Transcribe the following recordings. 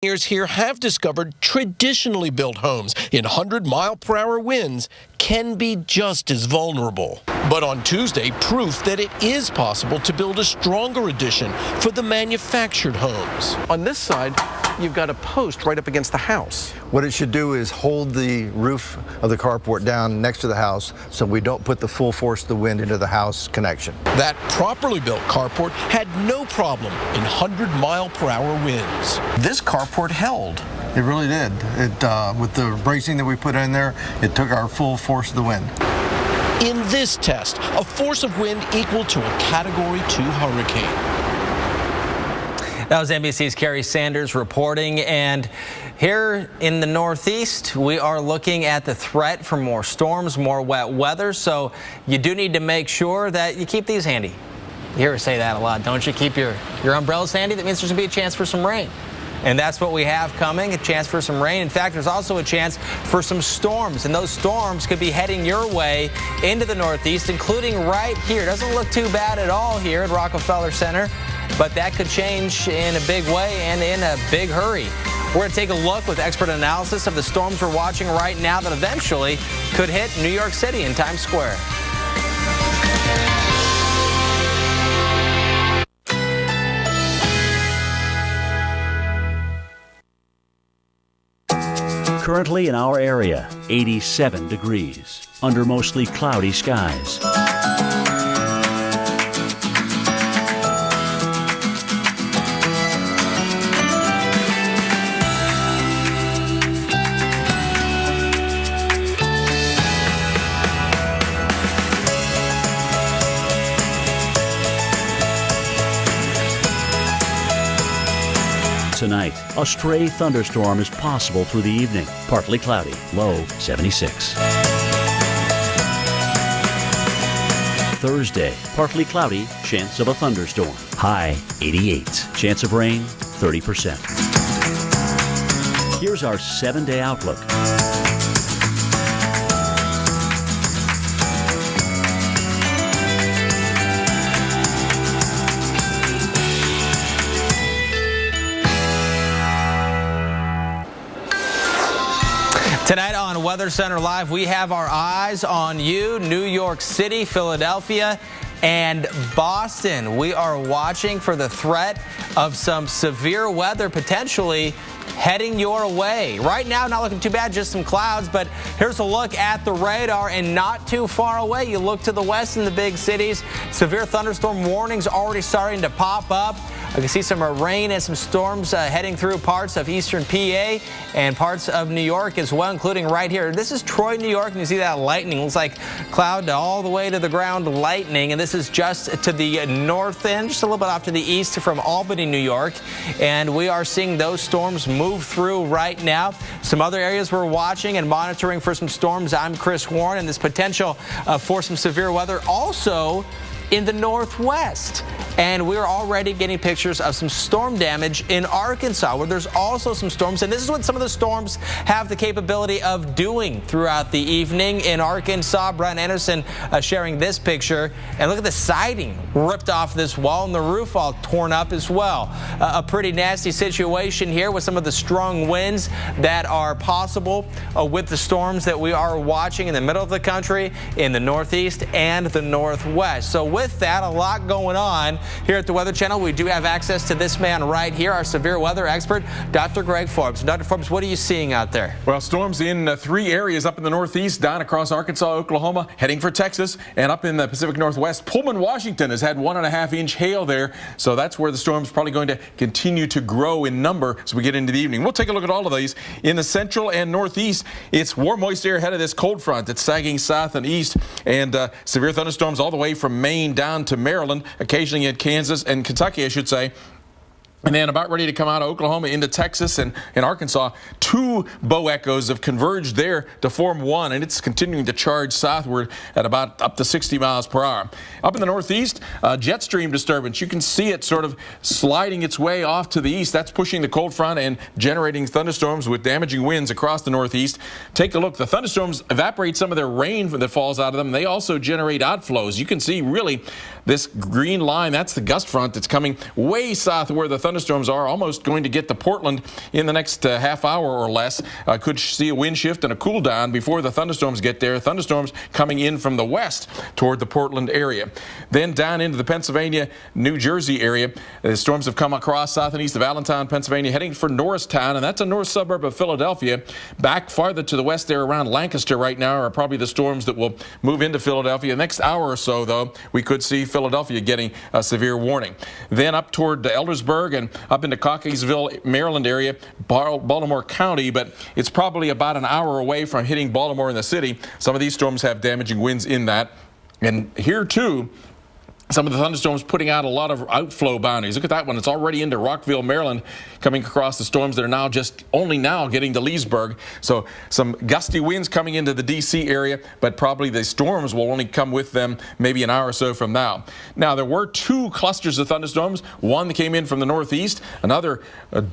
Engineers here have discovered traditionally built homes in 100-mile-per-hour winds can be just as vulnerable. But on Tuesday, proof that it is possible to build a stronger addition for the manufactured homes. On this side, you've got a post right up against the house. What it should do is hold the roof of the carport down next to the house so we don't put the full force of the wind into the house connection. That properly built carport had no problem in 100-mile-per-hour winds. This carport held. It really did. With the bracing that we put in there, it took our full force of the wind. In this test, a force of wind equal to a Category 2 hurricane. That was NBC's Kerry Sanders reporting, and here in the Northeast, we are looking at the threat for more storms, more wet weather, so you do need to make sure that you keep these handy. You hear us say that a lot, don't you? Keep your umbrellas handy. That means there's going to be a chance for some rain. And that's what we have coming, a chance for some rain. In fact, there's also a chance for some storms, and those storms could be heading your way into the Northeast, including right here. Doesn't look too bad at all here at Rockefeller Center, but that could change in a big way and in a big hurry. We're going to take a look with expert analysis of the storms we're watching right now that eventually could hit New York City and Times Square. Currently in our area, 87 degrees, under mostly cloudy skies. Tonight, a stray thunderstorm is possible through the evening. Partly cloudy, low 76. Thursday, partly cloudy, chance of a thunderstorm. High 88. Chance of rain 30%. Here's our 7-day outlook. Tonight on Weather Center Live, we have our eyes on you, New York City, Philadelphia, and Boston. We are watching for the threat of some severe weather potentially heading your way. Right now, not looking too bad, just some clouds, but here's a look at the radar, and not too far away. You look to the west in the big cities, severe thunderstorm warnings already starting to pop up. I can see some rain and some storms heading through parts of eastern PA and parts of New York as well, including right here. This is Troy, New York, and you see that lightning. Looks like cloud all the way to the ground lightning, and this is just to the north end, just a little bit off to the east from Albany, New York, and we are seeing those storms move through right now. Some other areas we're watching and monitoring for some storms. I'm Chris Warren, and this potential for some severe weather also in the northwest. And we're already getting pictures of some storm damage in Arkansas, where there's also some storms. And this is what some of the storms have the capability of doing throughout the evening in Arkansas. Brian Anderson sharing this picture. And look at the siding ripped off this wall and the roof all torn up as well. A pretty nasty situation here with some of the strong winds that are possible with the storms that we are watching in the middle of the country, in the northeast and the northwest. So with that, a lot going on here at the Weather Channel. We do have access to this man right here, our severe weather expert, Dr. Greg Forbes. Dr. Forbes, what are you seeing out there? Well, storms in 3 areas up in the northeast, down across Arkansas, Oklahoma, heading for Texas, and up in the Pacific Northwest. Pullman, Washington has had 1.5-inch hail there, so that's where the storm's probably going to continue to grow in number as we get into the evening. We'll take a look at all of these. In the central and northeast, it's warm, moist air ahead of this cold front that's sagging south and east, and severe thunderstorms all the way from Maine down to Maryland, occasionally in Kansas and Kentucky, I should say. And then about ready to come out of Oklahoma into Texas and Arkansas. 2 bow echoes have converged there to form one, and it's continuing to charge southward at about up to 60 miles per hour. Up in the northeast, jet stream disturbance. You can see it sort of sliding its way off to the east. That's pushing the cold front and generating thunderstorms with damaging winds across the northeast. Take a look. The thunderstorms evaporate some of their rain that falls out of them. They also generate outflows. You can see really this green line. That's the gust front that's coming way south of where the thunderstorms thunderstorms are almost going to get to Portland in the next half hour or less. Could see a wind shift and a cool down before the thunderstorms get there. Thunderstorms coming in from the west toward the Portland area. Then down into the Pennsylvania, New Jersey area. The storms have come across south and east of Allentown, Pennsylvania, heading for Norristown, and that's a north suburb of Philadelphia. Back farther to the west there around Lancaster right now are probably the storms that will move into Philadelphia. The next hour or so, though, we could see Philadelphia getting a severe warning. Then up toward Eldersburg and up into Cockeysville, Maryland area, Baltimore County, but it's probably about an hour away from hitting Baltimore in the city. Some of these storms have damaging winds in that. And here, too, some of the thunderstorms putting out a lot of outflow boundaries. Look at that one. It's already into Rockville, Maryland, coming across the storms that are now only now getting to Leesburg. So some gusty winds coming into the D.C. area, but probably the storms will only come with them maybe an hour or so from now. Now, there were two clusters of thunderstorms. One that came in from the northeast, another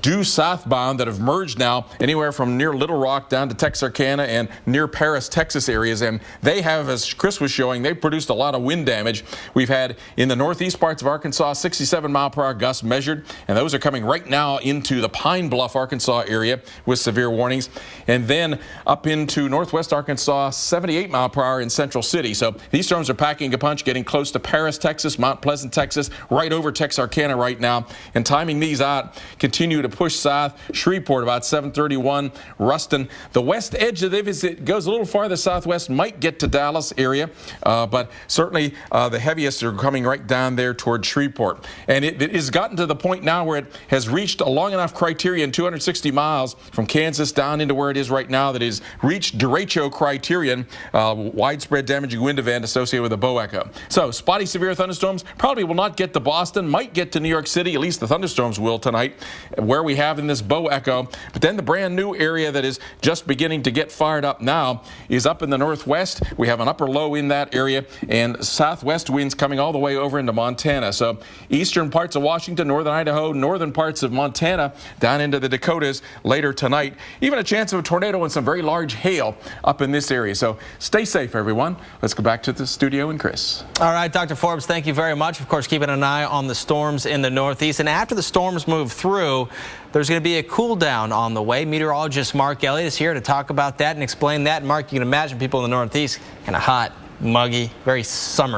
due southbound that have merged now anywhere from near Little Rock down to Texarkana and near Paris, Texas areas. And they have, as Chris was showing, they produced a lot of wind damage. We've had in the northeast parts of Arkansas, 67-mile-per-hour gusts measured, and those are coming right now into the Pine Bluff, Arkansas area with severe warnings. And then up into northwest Arkansas, 78-mile-per-hour in Central City. So these storms are packing a punch, getting close to Paris, Texas, Mount Pleasant, Texas, right over Texarkana right now. And timing these out, continue to push south. Shreveport about 731, Ruston. The west edge of it goes a little farther southwest, might get to Dallas area, but certainly the heaviest are coming right down there toward Shreveport. And it has gotten to the point now where it has reached a long enough criterion, 260 miles from Kansas down into where it is right now, that is reached derecho criterion, widespread damaging wind event associated with a bow echo. So spotty severe thunderstorms probably will not get to Boston, might get to New York City, at least the thunderstorms will tonight, where we have in this bow echo. But then the brand new area that is just beginning to get fired up now is up in the northwest. We have an upper low in that area and southwest winds coming all the way over into Montana. So eastern parts of Washington, northern Idaho, northern parts of Montana, down into the Dakotas later tonight. Even a chance of a tornado and some very large hail up in this area. So stay safe, everyone. Let's go back to the studio and Chris. All right, Dr. Forbes, thank you very much. Of course, keeping an eye on the storms in the northeast. And after the storms move through, there's going to be a cool down on the way. Meteorologist Mark Elliott is here to talk about that and explain that. Mark, you can imagine people in the northeast kind of hot, muggy, very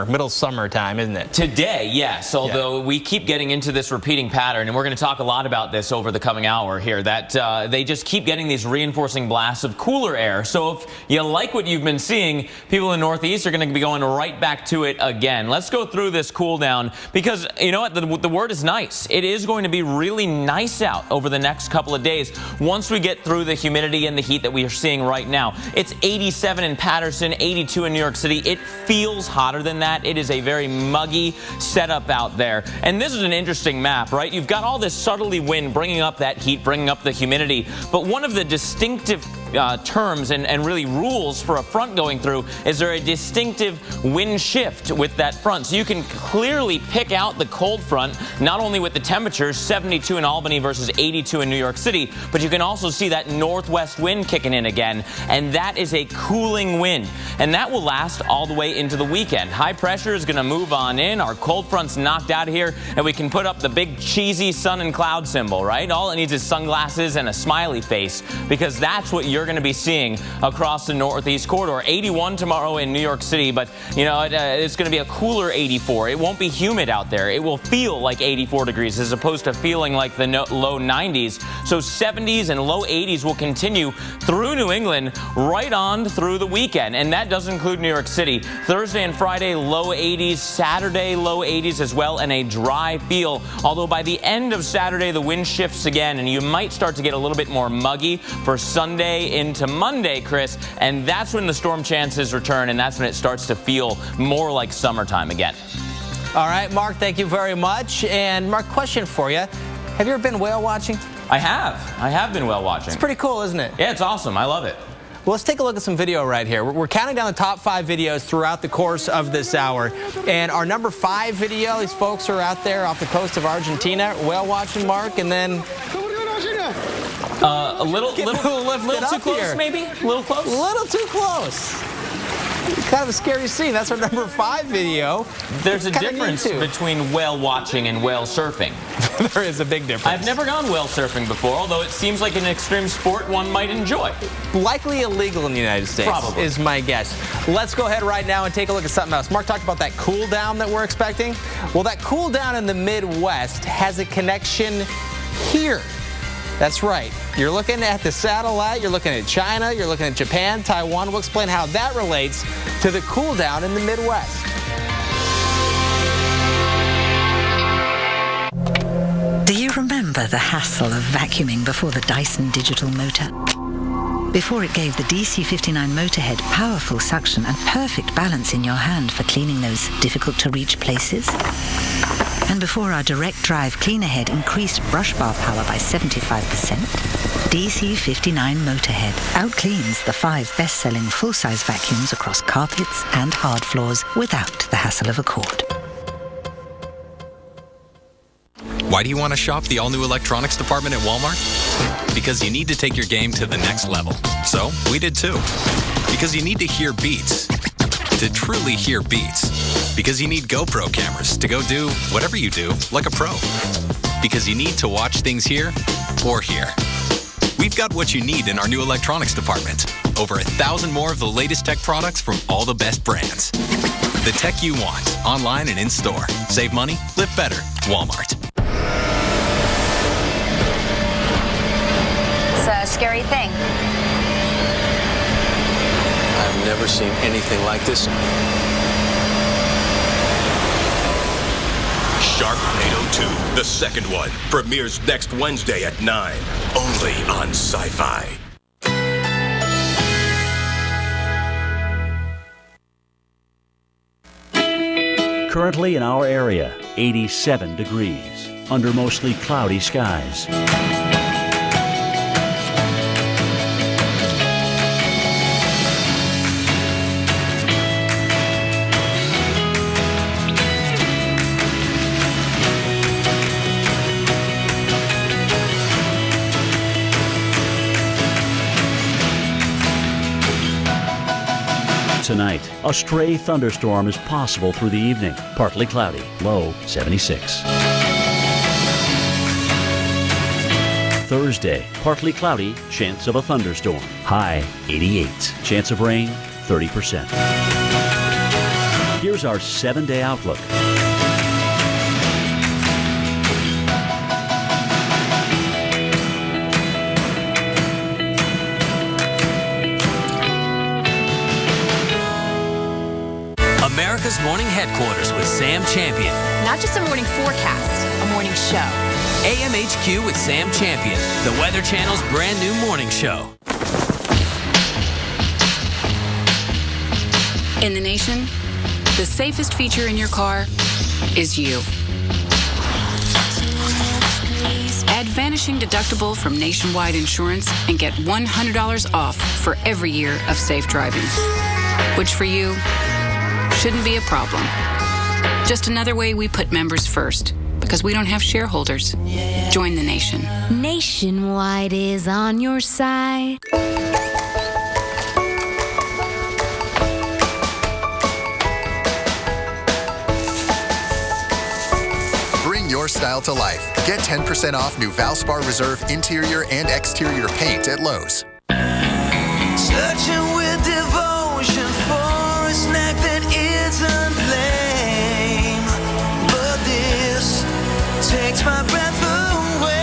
middle summer time, isn't it? Today, yes, although we keep getting into this repeating pattern, and we're going to talk a lot about this over the coming hour here, that they just keep getting these reinforcing blasts of cooler air. So if you like what you've been seeing, people in the Northeast are going to be going right back to it again. Let's go through this cool down because, you know what, the word is nice. It is going to be really nice out over the next couple of days once we get through the humidity and the heat that we are seeing right now. It's 87 in Patterson, 82 in New York City. It feels hotter than that. It is a very muggy setup out there. And this is an interesting map, right? You've got all this southerly wind bringing up that heat, bringing up the humidity. But one of the distinctive terms and really rules for a front going through is there a distinctive wind shift with that front. So you can clearly pick out the cold front, not only with the temperatures, 72 in Albany versus 82 in New York City, but you can also see that northwest wind kicking in again. And that is a cooling wind. And that will last all the way into the weekend. High pressure is going to move on in. Our cold front's knocked out of here, and we can put up the big cheesy sun and cloud symbol, right? All it needs is sunglasses and a smiley face, because that's what you're going to be seeing across the northeast corridor. 81 tomorrow in New York City, but you know it's going to be a cooler 84. It won't be humid out there. It will feel like 84 degrees as opposed to feeling like the low 90s. So 70s and low 80s will continue through New England right on through the weekend, and that doesn't include New York City. Thursday and Friday, low 80s. Saturday, low 80s as well, and a dry feel. Although by the end of Saturday, the wind shifts again, and you might start to get a little bit more muggy for Sunday into Monday, Chris, and that's when the storm chances return, and that's when it starts to feel more like summertime again. All right, Mark, thank you very much. And Mark, question for you. Have you ever been whale watching? I have been whale watching. It's pretty cool, isn't it? Yeah, it's awesome. I love it. Well, let's take a look at some video right here. We're counting down the top 5 videos throughout the course of this hour. And our number 5 video, these folks are out there off the coast of Argentina, whale watching, Mark, and then... a little too close, here. maybe? A little close? A little too close. Kind of a scary scene. That's our number 5 video. There's a difference between whale watching and whale surfing. There is a big difference. I've never gone whale surfing before, although it seems like an extreme sport one might enjoy. Likely illegal in the United States, Probably. is my guess. Let's go ahead right now and take a look at something else. Mark talked about that cool down that we're expecting. Well, that cool down in the Midwest has a connection here. That's right. You're looking at the satellite, you're looking at China, you're looking at Japan, Taiwan. We'll explain how that relates to the cool down in the Midwest. Do you remember the hassle of vacuuming before the Dyson Digital Motor? Before it gave the DC59 Motorhead powerful suction and perfect balance in your hand for cleaning those difficult-to-reach places? And before our direct drive cleaner head increased brush bar power by 75%? DC59 Motorhead outcleans the 5 best-selling full-size vacuums across carpets and hard floors without the hassle of a cord. Why do you want to shop the all-new electronics department at Walmart? Because you need to take your game to the next level. So, we did too. Because you need to hear beats. To truly hear beats. Because you need GoPro cameras to go do whatever you do like a pro. Because you need to watch things here or here. We've got what you need in our new electronics department. Over 1,000 more of the latest tech products from all the best brands. The tech you want, online and in-store. Save money, live better. Walmart. It's a scary thing. I've never seen anything like this. Sharknado 2, the second one, premieres next Wednesday at 9, only on Sci-Fi. Currently in our area, 87 degrees, under mostly cloudy skies. Tonight, a stray thunderstorm is possible through the evening. Partly cloudy, low 76. Thursday, partly cloudy, chance of a thunderstorm. High 88. Chance of rain 30%. Here's our 7-day outlook. America's Morning Headquarters with Sam Champion. Not just a morning forecast, a morning show. AMHQ with Sam Champion, the Weather Channel's brand new morning show. In the nation, the safest feature in your car is you. Add Vanishing Deductible from Nationwide Insurance and get $100 off for every year of safe driving, which for you shouldn't be a problem. Just another way we put members first, because we don't have shareholders. Join the nation. Nationwide is on your side. Bring your style to life. Get 10% off new Valspar Reserve interior and exterior paint at Lowe's. Searching with devotion for a snack that isn't lame, but this takes my breath away.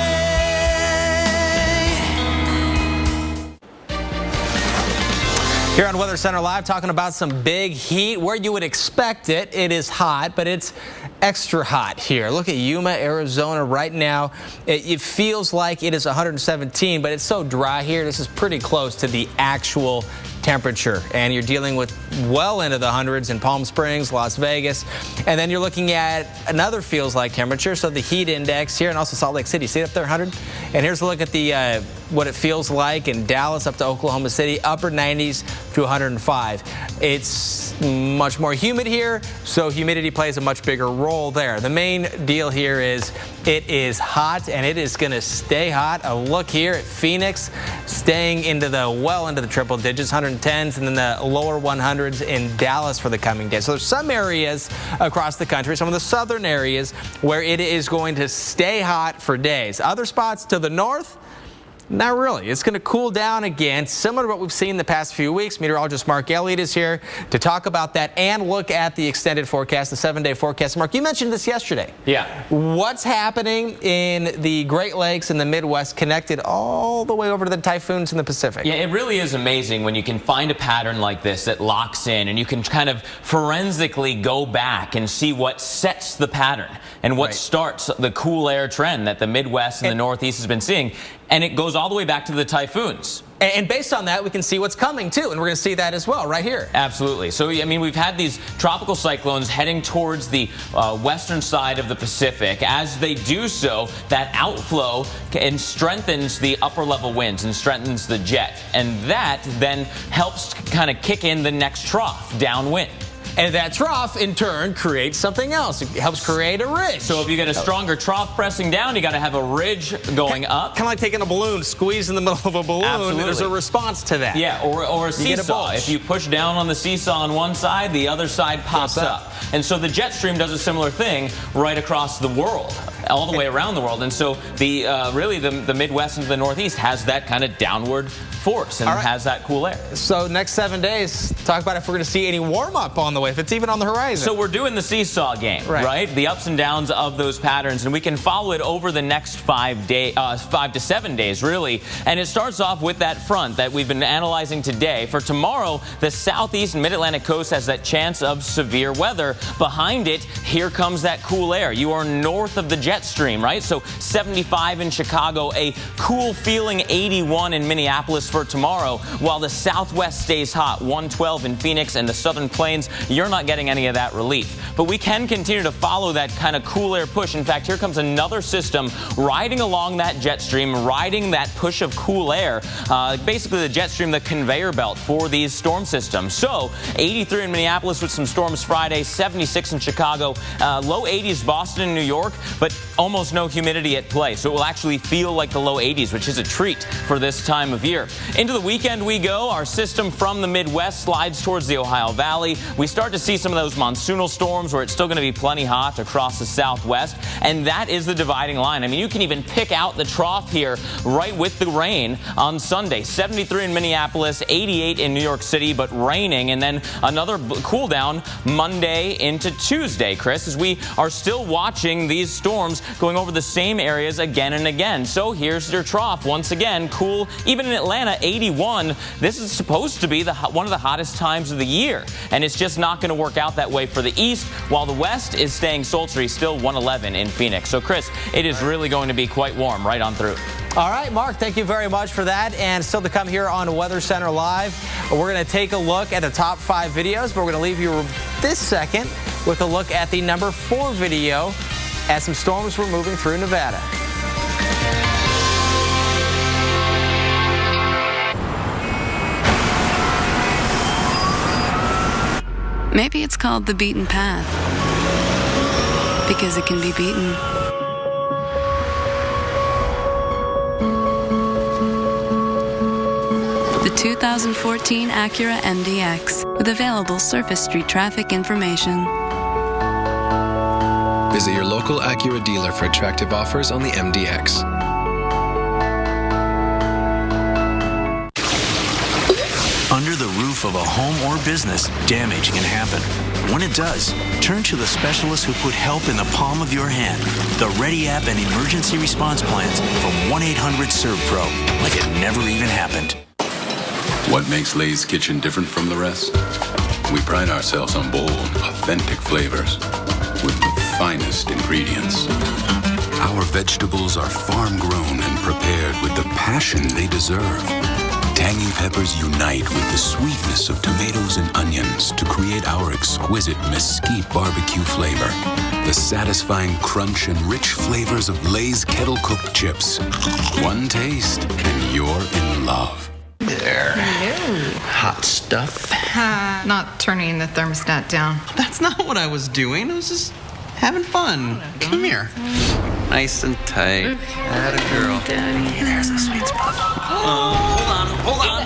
Here on Weather Center Live, talking about some big heat where you would expect it. It is hot, but it's extra hot here. Look at Yuma, Arizona right now. It feels like it is 117, but it's so dry here. This is pretty close to the actual temperature, and you're dealing with well into the hundreds in Palm Springs, Las Vegas, and then you're looking at another feels like temperature, so the heat index here, and also Salt Lake City. See it up there, 100? And here's a look at the what it feels like in Dallas up to Oklahoma City, upper 90s to 105. It's much more humid here, so humidity plays a much bigger role there. The main deal here is it is hot, and it is going to stay hot. A look here at Phoenix, staying into the triple digits, 110s, and then the lower 100s in Dallas for the coming days. So there's some areas across the country, some of the southern areas, where it is going to stay hot for days. Other spots to the north, not really. It's going to cool down again, similar to what we've seen the past few weeks. Meteorologist Mark Elliott is here to talk about that and look at the extended forecast, the 7-day forecast. Mark, you mentioned this yesterday. Yeah. What's happening in the Great Lakes and the Midwest connected all the way over to the typhoons in the Pacific? Yeah, it really is amazing when you can find a pattern like this that locks in, and you can kind of forensically go back and see what sets the pattern and what starts the cool air trend that the Midwest and the Northeast has been seeing. And it goes all the way back to the typhoons. And based on that, we can see what's coming, too. And we're going to see that as well right here. Absolutely. So, I mean, we've had these tropical cyclones heading towards the western side of the Pacific. As they do so, that outflow strengthens the upper level winds and strengthens the jet. And that then helps kind of kick in the next trough downwind. And that trough, in turn, creates something else. It helps create a ridge. So if you get a stronger trough pressing down, you got to have a ridge going up. Kind of like taking a balloon, squeeze in the middle of a balloon. Absolutely. There's a response to that. Yeah, or a seesaw. If you push down on the seesaw on one side, the other side pops up. And so the jet stream does a similar thing right across the world, all the way around the world. And so the really the Midwest and the Northeast has that kind of downward force and has that cool air. So next 7 days, talk about if we're going to see any warm-up on the way, if it's even on the horizon. So we're doing the seesaw game, right? The ups and downs of those patterns, and we can follow it over the next 5 to 7 days, really. And it starts off with that front that we've been analyzing today. For tomorrow, the southeast and mid-Atlantic coast has that chance of severe weather. Behind it, here comes that cool air. You are north of the jet stream, right? So 75 in Chicago, a cool feeling 81 in Minneapolis for tomorrow, while the southwest stays hot, 112 in Phoenix and the southern plains. You're not getting any of that relief. But we can continue to follow that kind of cool air push. In fact, here comes another system riding along that jet stream, riding that push of cool air. Basically, the jet stream, the conveyor belt for these storm systems. So 83 in Minneapolis with some storms Friday, 76 in Chicago, low 80s Boston and New York, but almost no humidity at play. So it will actually feel like the low 80s, which is a treat for this time of year. Into the weekend we go. Our system from the Midwest slides towards the Ohio Valley. We start to see some of those monsoonal storms where it's still going to be plenty hot across the southwest, and that is the dividing line. I mean, you can even pick out the trough here right with the rain on Sunday. 73 in Minneapolis, 88 in New York City, but raining, and then another cool down Monday into Tuesday, Chris, as we are still watching these storms going over the same areas again and again. So here's your trough once again, cool, even in Atlanta, 81. This is supposed to be one of the hottest times of the year, and it's just not going to work out that way for the east, while the west is staying sultry, still 111 in Phoenix. So Chris, it is really going to be quite warm right on through. All right, Mark, thank you very much for that. And still to come here on Weather Center Live, we're going to take a look at the top 5 videos, but we're going to leave you this second with a look at the number 4 video as some storms were moving through Nevada. Maybe it's called the beaten path because it can be beaten. The 2014 Acura MDX with available surface street traffic information. Visit your local Acura dealer for attractive offers on the MDX. Under the roof of a home or business, damage can happen. When it does, turn to the specialists who put help in the palm of your hand. The Ready App and emergency response plans from 1-800-SERVPRO, like it never even happened. What makes Lay's Kitchen different from the rest? We pride ourselves on bold, authentic flavors with the finest ingredients. Our vegetables are farm-grown and prepared with the passion they deserve. Tangy peppers unite with the sweetness of tomatoes and onions to create our exquisite mesquite barbecue flavor. The satisfying crunch and rich flavors of Lay's kettle-cooked chips. One taste, and you're in love. There. Hot stuff. Not turning the thermostat down. That's not what I was doing. I was just having fun. Come here. Nice and tight. Atta girl. Hey, there's a sweet spot. Hold on.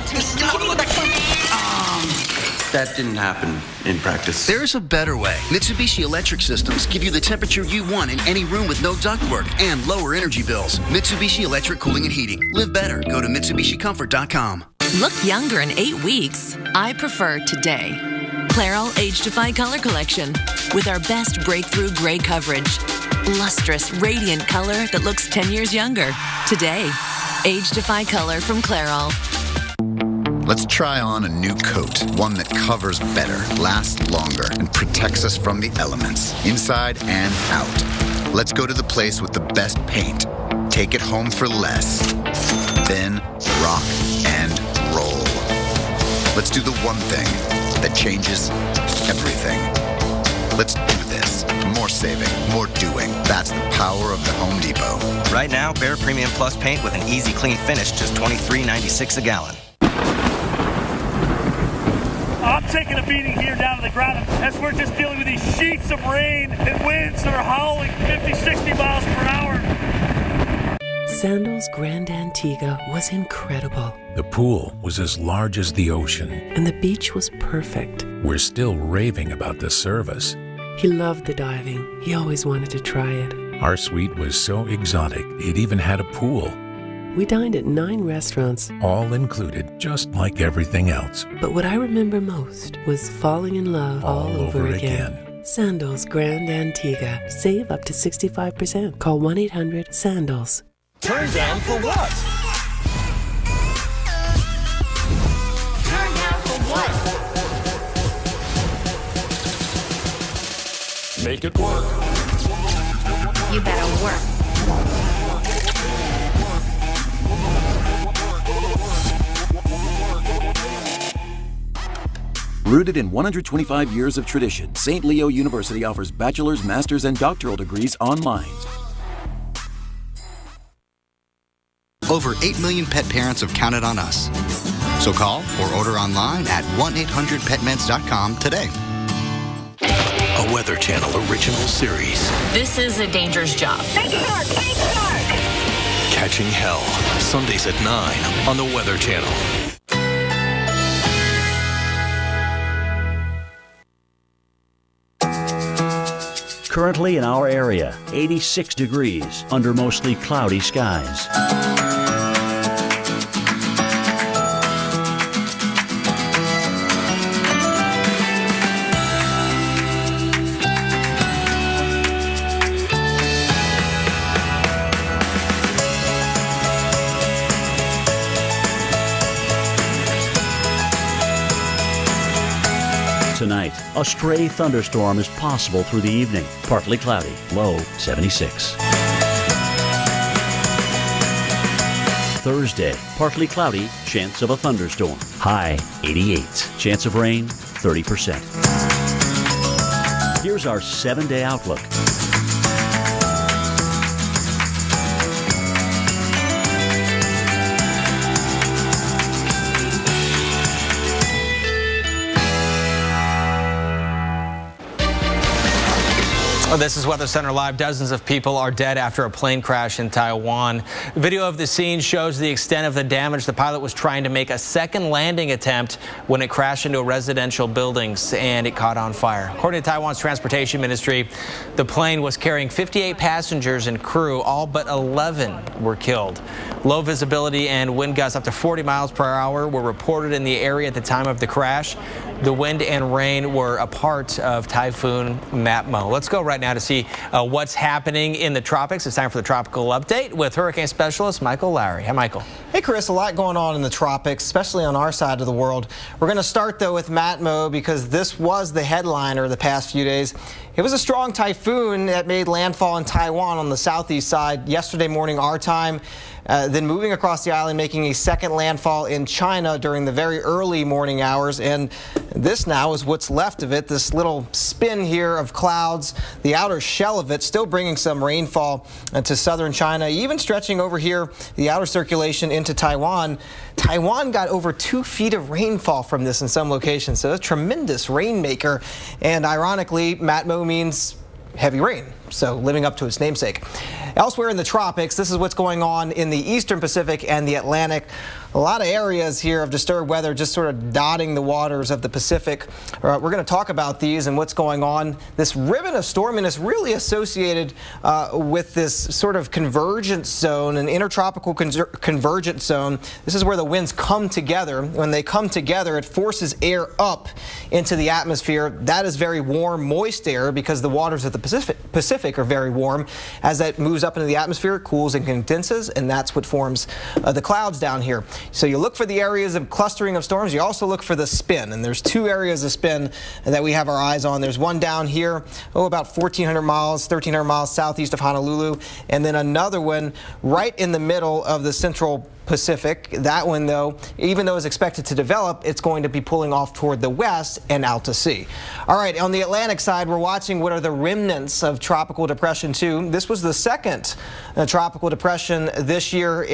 That didn't happen in practice. There's a better way. Mitsubishi Electric Systems give you the temperature you want in any room with no ductwork and lower energy bills. Mitsubishi Electric Cooling and Heating. Live better. Go to MitsubishiComfort.com. Look younger in 8 weeks. I prefer today. Clairol Age Defy Color Collection with our best breakthrough gray coverage. Lustrous, radiant color that looks 10 years younger. Today, Age Defy Color from Clairol. Let's try on a new coat, one that covers better, lasts longer, and protects us from the elements, inside and out. Let's go to the place with the best paint. Take it home for less. Then rock and roll. Let's do the one thing that changes everything. Let's do this. More saving, more doing. That's the power of the Home Depot. Right now, Behr Premium Plus paint with an easy clean finish, just $23.96 a gallon. I'm taking a beating here down to the ground as we're just dealing with these sheets of rain and winds that are howling 50, 60 miles per hour. Sandals Grand Antigua was incredible. The pool was as large as the ocean. And the beach was perfect. We're still raving about the service. He loved the diving. He always wanted to try it. Our suite was so exotic, it even had a pool. We dined at 9 restaurants. All included, just like everything else. But what I remember most was falling in love all over again. Sandals Grand Antigua. Save up to 65%. Call 1-800-SANDALS. Turn down for what? Turn down for what? Make it work. You better work. Rooted in 125 years of tradition, St. Leo University offers bachelor's, master's, and doctoral degrees online. Over 8 million pet parents have counted on us. So call or order online at 1-800-PetMeds.com today. A Weather Channel original series. This is a dangerous job. Catching Hell. Sundays at 9 on the Weather Channel. Currently in our area, 86 degrees under mostly cloudy skies. Tonight, a stray thunderstorm is possible through the evening. Partly cloudy, low 76. Thursday, partly cloudy, chance of a thunderstorm. High 88. Chance of rain 30%. Here's our 7-day outlook. This is Weather Center Live. Dozens of people are dead after a plane crash in Taiwan. Video of the scene shows the extent of the damage. The pilot was trying to make a second landing attempt when it crashed into residential buildings and it caught on fire. According to Taiwan's transportation ministry, the plane was carrying 58 passengers and crew. All but 11 were killed. Low visibility and wind gusts up to 40 miles per hour were reported in the area at the time of the crash. The wind and rain were a part of Typhoon Matmo. Let's go right now to see what's happening in the tropics. It's time for the Tropical Update with hurricane specialist Michael Lowry. Hi, Michael. Hey, Chris. A lot going on in the tropics, especially on our side of the world. We're going to start, though, with Matmo because this was the headliner the past few days. It was a strong typhoon that made landfall in Taiwan on the southeast side yesterday morning our time. then moving across the island, making a second landfall in China during the very early morning hours. And this now is what's left of it, this little spin here of clouds, the outer shell of it still bringing some rainfall to southern China, even stretching over here, the outer circulation into Taiwan. Taiwan got over 2 feet of rainfall from this in some locations, so a tremendous rainmaker. And ironically, Matmo means heavy rain, so living up to its namesake. Elsewhere in the tropics, this is what's going on in the eastern Pacific and the Atlantic. A lot of areas here of disturbed weather just sort of dotting the waters of the Pacific. We're going to talk about these and what's going on. This ribbon of storminess really associated with this sort of convergence zone, an intertropical convergence zone. This is where the winds come together. When they come together, it forces air up into the atmosphere. That is very warm, moist air because the waters of the Pacific are very warm. As that moves up into the atmosphere, it cools and condenses, and that's what forms the clouds down here. So you look for the areas of clustering of storms. You also look for the spin, and there's 2 areas of spin that we have our eyes on. There's one down here, about 1,400 miles, 1,300 miles southeast of Honolulu, and then another one right in the middle of the central Pacific. That one, though, even though it's expected to develop, it's going to be pulling off toward the west and out to sea. All right, on the Atlantic side, we're watching what are the remnants of Tropical Depression 2. This was the second tropical depression this year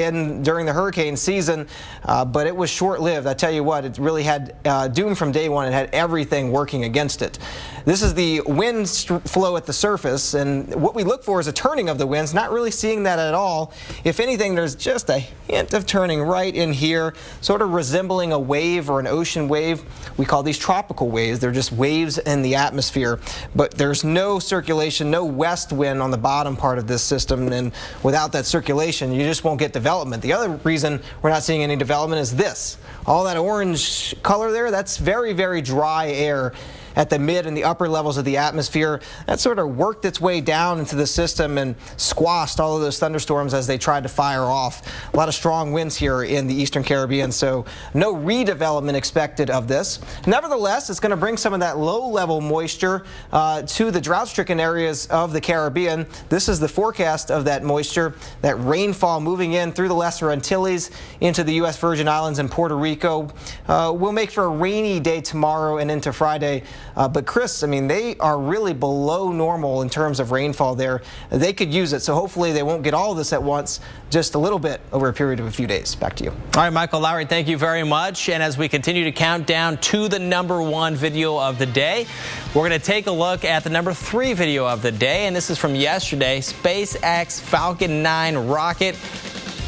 during the hurricane season, but it was short-lived. I tell you what, it really had doom from day one. It had everything working against it. This is the wind flow at the surface, and what we look for is a turning of the winds. Not really seeing that at all. If anything, there's just a hint of turning right in here, sort of resembling a wave or an ocean wave. We call these tropical waves. They're just waves in the atmosphere, but there's no circulation, no west wind on the bottom part of this system, and without that circulation, you just won't get development. The other reason we're not seeing any development is this. All that orange color there, that's very, very dry air at the mid and the upper levels of the atmosphere. That sort of worked its way down into the system and squashed all of those thunderstorms as they tried to fire off. A lot of strong winds here in the Eastern Caribbean, so no redevelopment expected of this. Nevertheless, it's going to bring some of that low-level moisture to the drought-stricken areas of the Caribbean. This is the forecast of that moisture, that rainfall moving in through the Lesser Antilles into the U.S. Virgin Islands and Puerto Rico. Will make for a rainy day tomorrow and into Friday. But Chris, I mean, they are really below normal in terms of rainfall there. They could use it, so hopefully they won't get all of this at once, just a little bit over a period of a few days. Back to you. All right, Michael Lowry, thank you very much. And as we continue to count down to the #1 video of the day, we're going to take a look at the #3 video of the day. And this is from yesterday, SpaceX Falcon 9 rocket.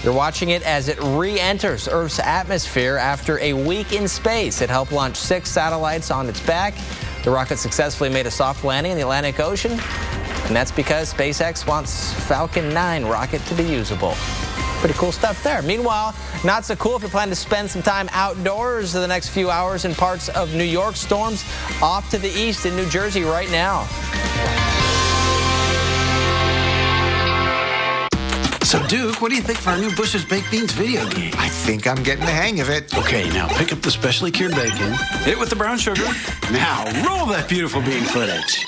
You're watching it as it re-enters Earth's atmosphere after a week in space. It helped launch 6 satellites on its back. The rocket successfully made a soft landing in the Atlantic Ocean, and that's because SpaceX wants Falcon 9 rocket to be usable. Pretty cool stuff there. Meanwhile, not so cool if you're planning to spend some time outdoors in the next few hours in parts of New York. Storms off to the east in New Jersey right now. So, Duke, what do you think of our new Bush's Baked Beans video game? I think I'm getting the hang of it. Okay, now pick up the specially cured bacon, hit it with the brown sugar. Now, roll that beautiful bean footage.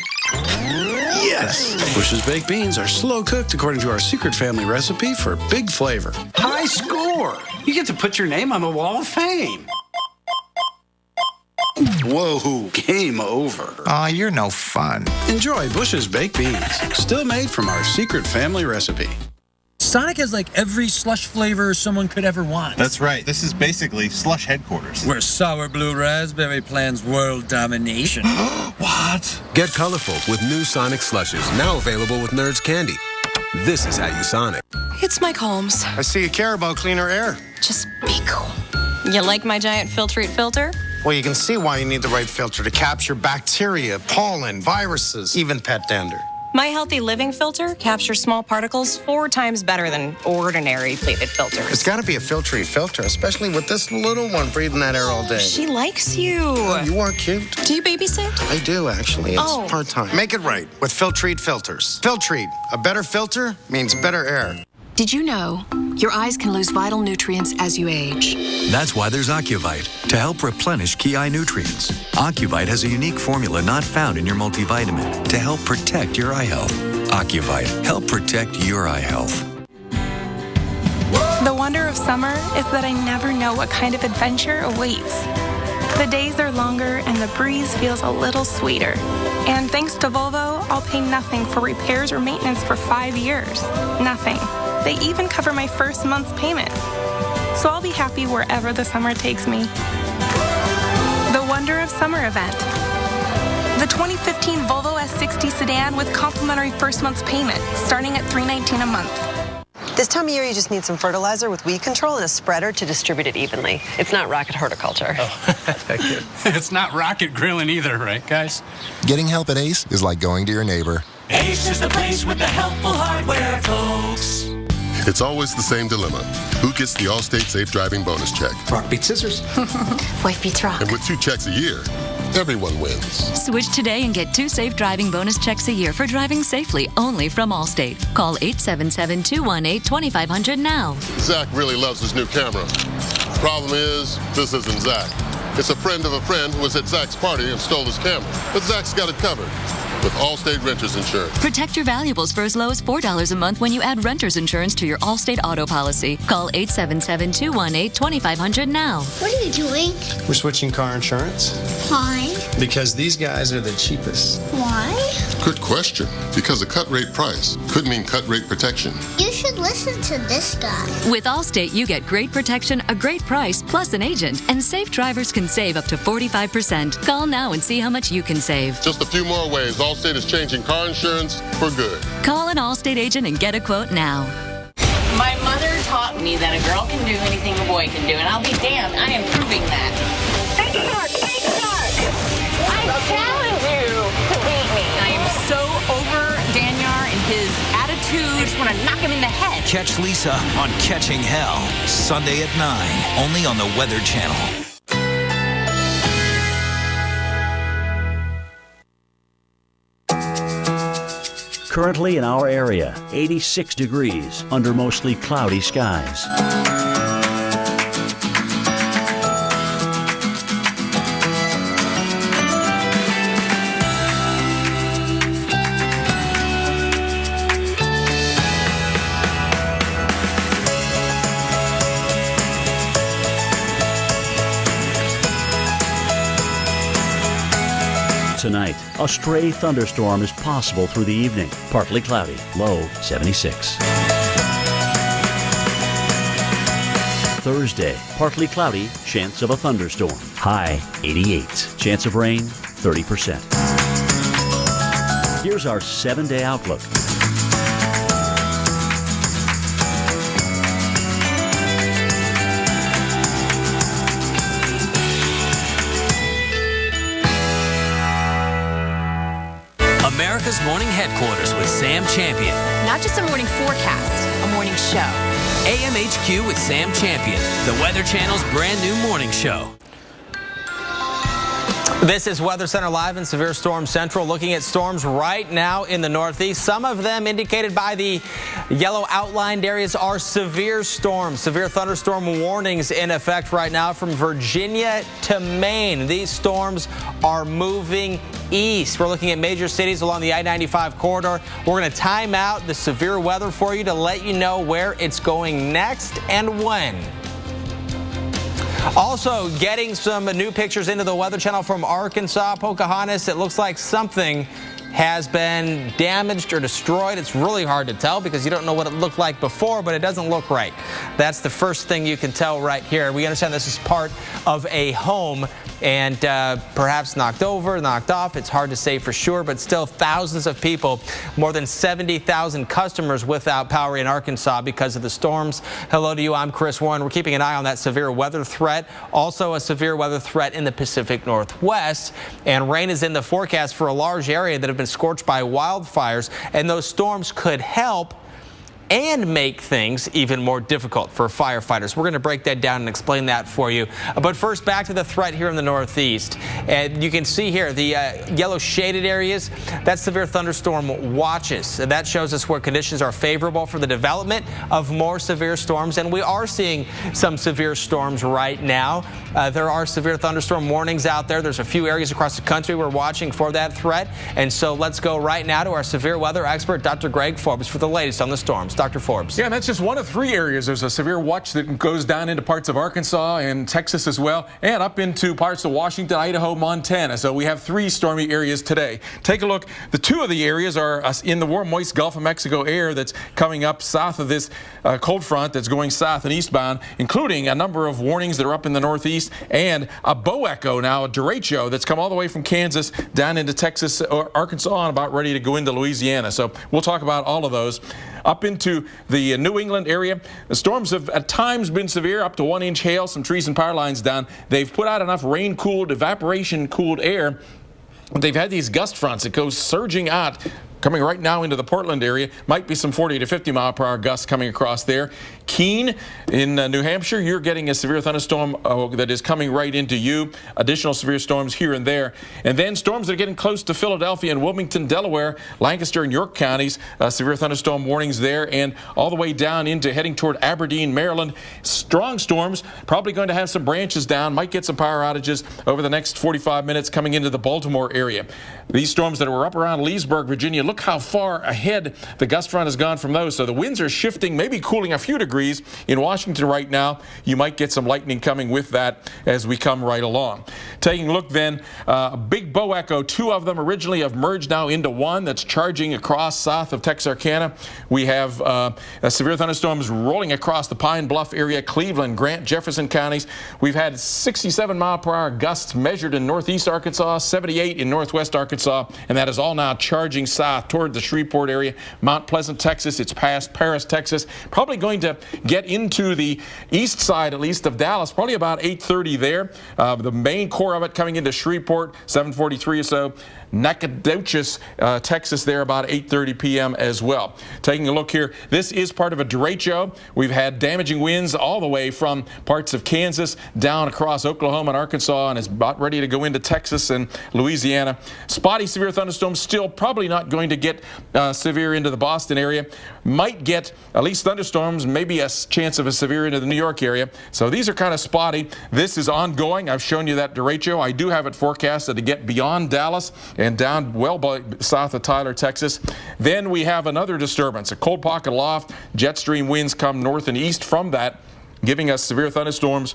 Yes! Bush's Baked Beans are slow cooked according to our secret family recipe for big flavor. High score! You get to put your name on the Wall of Fame. Whoa, game over. Aw, you're no fun. Enjoy Bush's Baked Beans, still made from our secret family recipe. Sonic has like every slush flavor someone could ever want. That's right. This is basically Slush headquarters. Where Sour Blue Raspberry plans world domination. What? Get colorful with new Sonic Slushes, now available with Nerds Candy. This is how you Sonic. It's Mike Holmes. I see you care about cleaner air. Just be cool. You like my giant Filtrete filter? Well, you can see why you need the right filter to capture bacteria, pollen, viruses, even pet dander. My Healthy Living filter captures small particles 4 times better than ordinary plated filters. It's got to be a Filtrete filter, especially with this little one breathing that air all day. She likes you. Oh, you are cute. Do you babysit? I do, actually. It's part-time. Make it right with Filtrete filters. Filtrete, a better filter means better air. Did you know your eyes can lose vital nutrients as you age? That's why there's Ocuvite, to help replenish key eye nutrients. Ocuvite has a unique formula not found in your multivitamin to help protect your eye health. Ocuvite, help protect your eye health. The wonder of summer is that I never know what kind of adventure awaits. The days are longer and the breeze feels a little sweeter. And thanks to Volvo, I'll pay nothing for repairs or maintenance for 5 years. Nothing. They even cover my first month's payment. So I'll be happy wherever the summer takes me. The Wonder of Summer event. The 2015 Volvo S60 sedan with complimentary first month's payment, starting at $319 a month. This time of year, you just need some fertilizer with weed control and a spreader to distribute it evenly. It's not rocket horticulture. Oh, thank you. It's not rocket grilling either, right, guys? Getting help at Ace is like going to your neighbor. Ace is the place with the helpful hardware, folks. It's always the same dilemma. Who gets the Allstate Safe Driving Bonus Check? Rock beats scissors. Wife beats rock. And with 2 checks a year, everyone wins. Switch today and get 2 safe driving bonus checks a year for driving safely only from Allstate. Call 877-218-2500 now. Zach really loves his new camera. Problem is, this isn't Zach. It's a friend of a friend who was at Zach's party and stole his camera. But Zach's got it covered with Allstate Renters Insurance. Protect your valuables for as low as $4 a month when you add renter's insurance to your Allstate auto policy. Call 877-218-2500 now. What are you doing? We're switching car insurance. Why? Because these guys are the cheapest. Why? Good question. Because a cut rate price could mean cut rate protection. You should listen to this guy. With Allstate, you get great protection, a great price, plus an agent, and safe drivers can save up to 45%. Call now and see how much you can save. Just a few more ways Allstate is changing car insurance for good. Call an Allstate agent and get a quote now. My mother taught me that a girl can do anything a boy can do, and I'll be damned, I am proving that. Big Shark! Big Shark! I challenge you to beat me. I am so over Danyar and his attitude. I just want to knock him in the head. Catch Lisa on Catching Hell, Sunday at 9, only on the Weather Channel. Currently in our area, 86 degrees under mostly cloudy skies. Tonight, a stray thunderstorm is possible through the evening. Partly cloudy, low 76. Thursday, partly cloudy, chance of a thunderstorm. High 88. Chance of rain 30%. Here's our 7-day outlook. America's Morning Headquarters with Sam Champion. Not just a morning forecast, a morning show. AMHQ with Sam Champion, the Weather Channel's brand new morning show. This is Weather Center Live in Severe Storm Central, looking at storms right now in the Northeast. Some of them indicated by the yellow outlined areas are severe storms. Severe thunderstorm warnings in effect right now from Virginia to Maine. These storms are moving east. We're looking at major cities along the I-95 corridor. We're going to time out the severe weather for you to let you know where it's going next and when. Also, getting some new pictures into the Weather Channel from Arkansas, Pocahontas. It looks like something has been damaged or destroyed. It's really hard to tell because you don't know what it looked like before, but it doesn't look right. That's the first thing you can tell right here. We understand this is part of a home and perhaps knocked over, knocked off. It's hard to say for sure, but still thousands of people, more than 70,000 customers without power in Arkansas because of the storms. Hello to you, I'm Chris Warren. We're keeping an eye on that severe weather threat. Also a severe weather threat in the Pacific Northwest, and rain is in the forecast for a large area that have been scorched by wildfires, and those storms could help and make things even more difficult for firefighters. We're going to break that down and explain that for you. But first, back to the threat here in the Northeast. And you can see here the yellow shaded areas. That's severe thunderstorm watches. And that shows us where conditions are favorable for the development of more severe storms. And we are seeing some severe storms right now. There are severe thunderstorm warnings out there. There's a few areas across the country we're watching for that threat. And so let's go right now to our severe weather expert, Dr. Greg Forbes, for the latest on the storms. Dr. Forbes. Yeah, and that's just one of 3 areas. There's a severe watch that goes down into parts of Arkansas and Texas as well, and up into parts of Washington, Idaho, Montana. So we have 3 stormy areas today. Take a look. The 2 of the areas are in the warm, moist Gulf of Mexico air that's coming up south of this cold front that's going south and eastbound, including a number of warnings that are up in the northeast and a bow echo now, a derecho that's come all the way from Kansas down into Texas or Arkansas and about ready to go into Louisiana. So we'll talk about all of those. Up into the New England area, the storms have at times been severe, up to 1-inch hail, some trees and power lines down. They've put out enough rain-cooled, evaporation-cooled air. They've had these gust fronts that go surging out, coming right now into the Portland area. Might be some 40 to 50 mile per hour gusts coming across there. Keene in New Hampshire, you're getting a severe thunderstorm that is coming right into you. Additional severe storms here and there. And then storms that are getting close to Philadelphia and Wilmington, Delaware, Lancaster and York counties. Severe thunderstorm warnings there, and all the way down into heading toward Aberdeen, Maryland. Strong storms, probably going to have some branches down. Might get some power outages over the next 45 minutes coming into the Baltimore area. These storms that were up around Leesburg, Virginia, look how far ahead the gust front has gone from those. So the winds are shifting, maybe cooling a few degrees in Washington right now. You might get some lightning coming with that as we come right along. Taking a look then, a big bow echo. 2 of them originally have merged now into one that's charging across south of Texarkana. We have severe thunderstorms rolling across the Pine Bluff area, Cleveland, Grant, Jefferson counties. We've had 67 mile per hour gusts measured in northeast Arkansas, 78 in northwest Arkansas, and that is all now charging south toward the Shreveport area, Mount Pleasant, Texas. It's past Paris, Texas. Probably going to get into the east side, at least, of Dallas, probably about 8:30 there. The main core of it coming into Shreveport, 7:43 or so. Nacogdoches, Texas there about 8:30 p.m. as well. Taking a look here, this is part of a derecho. We've had damaging winds all the way from parts of Kansas down across Oklahoma and Arkansas, and it's about ready to go into Texas and Louisiana. Spotty severe thunderstorms, still probably not going to get severe into the Boston area. Might get at least thunderstorms, maybe a chance of a severe into the New York area. So these are kind of spotty. This is ongoing. I've shown you that derecho. I do have it forecasted to get beyond Dallas and down well south of Tyler, Texas. Then we have another disturbance, a cold pocket aloft. Jet stream winds come north and east from that, giving us severe thunderstorms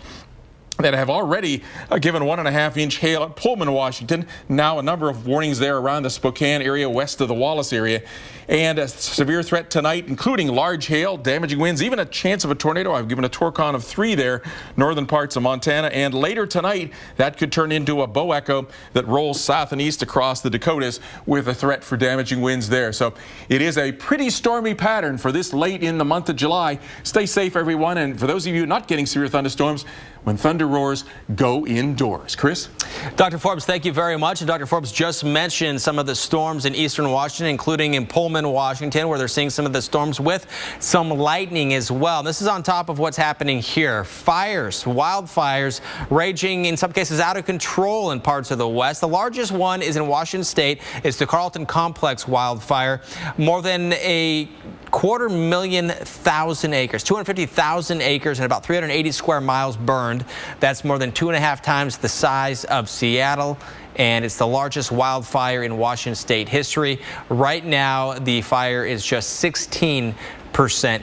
that have already given 1.5-inch hail at Pullman, Washington. Now a number of warnings there around the Spokane area, west of the Wallace area. And a severe threat tonight, including large hail, damaging winds, even a chance of a tornado. I've given a Torcon of 3 there, northern parts of Montana. And later tonight, that could turn into a bow echo that rolls south and east across the Dakotas with a threat for damaging winds there. So it is a pretty stormy pattern for this late in the month of July. Stay safe, everyone. And for those of you not getting severe thunderstorms, when thunder roars, go indoors. Chris? Dr. Forbes, thank you very much. And Dr. Forbes just mentioned some of the storms in eastern Washington, including in Pullman, Washington, where they're seeing some of the storms with some lightning as well. This is on top of what's happening here. Fires, wildfires, raging in some cases out of control in parts of the West. The largest one is in Washington State. It's the Carlton Complex wildfire. More than a 250,000 acres, 250,000 acres and about 380 square miles burned. That's more than 2.5 times the size of Seattle, and it's the largest wildfire in Washington State history. Right now, the fire is just 16%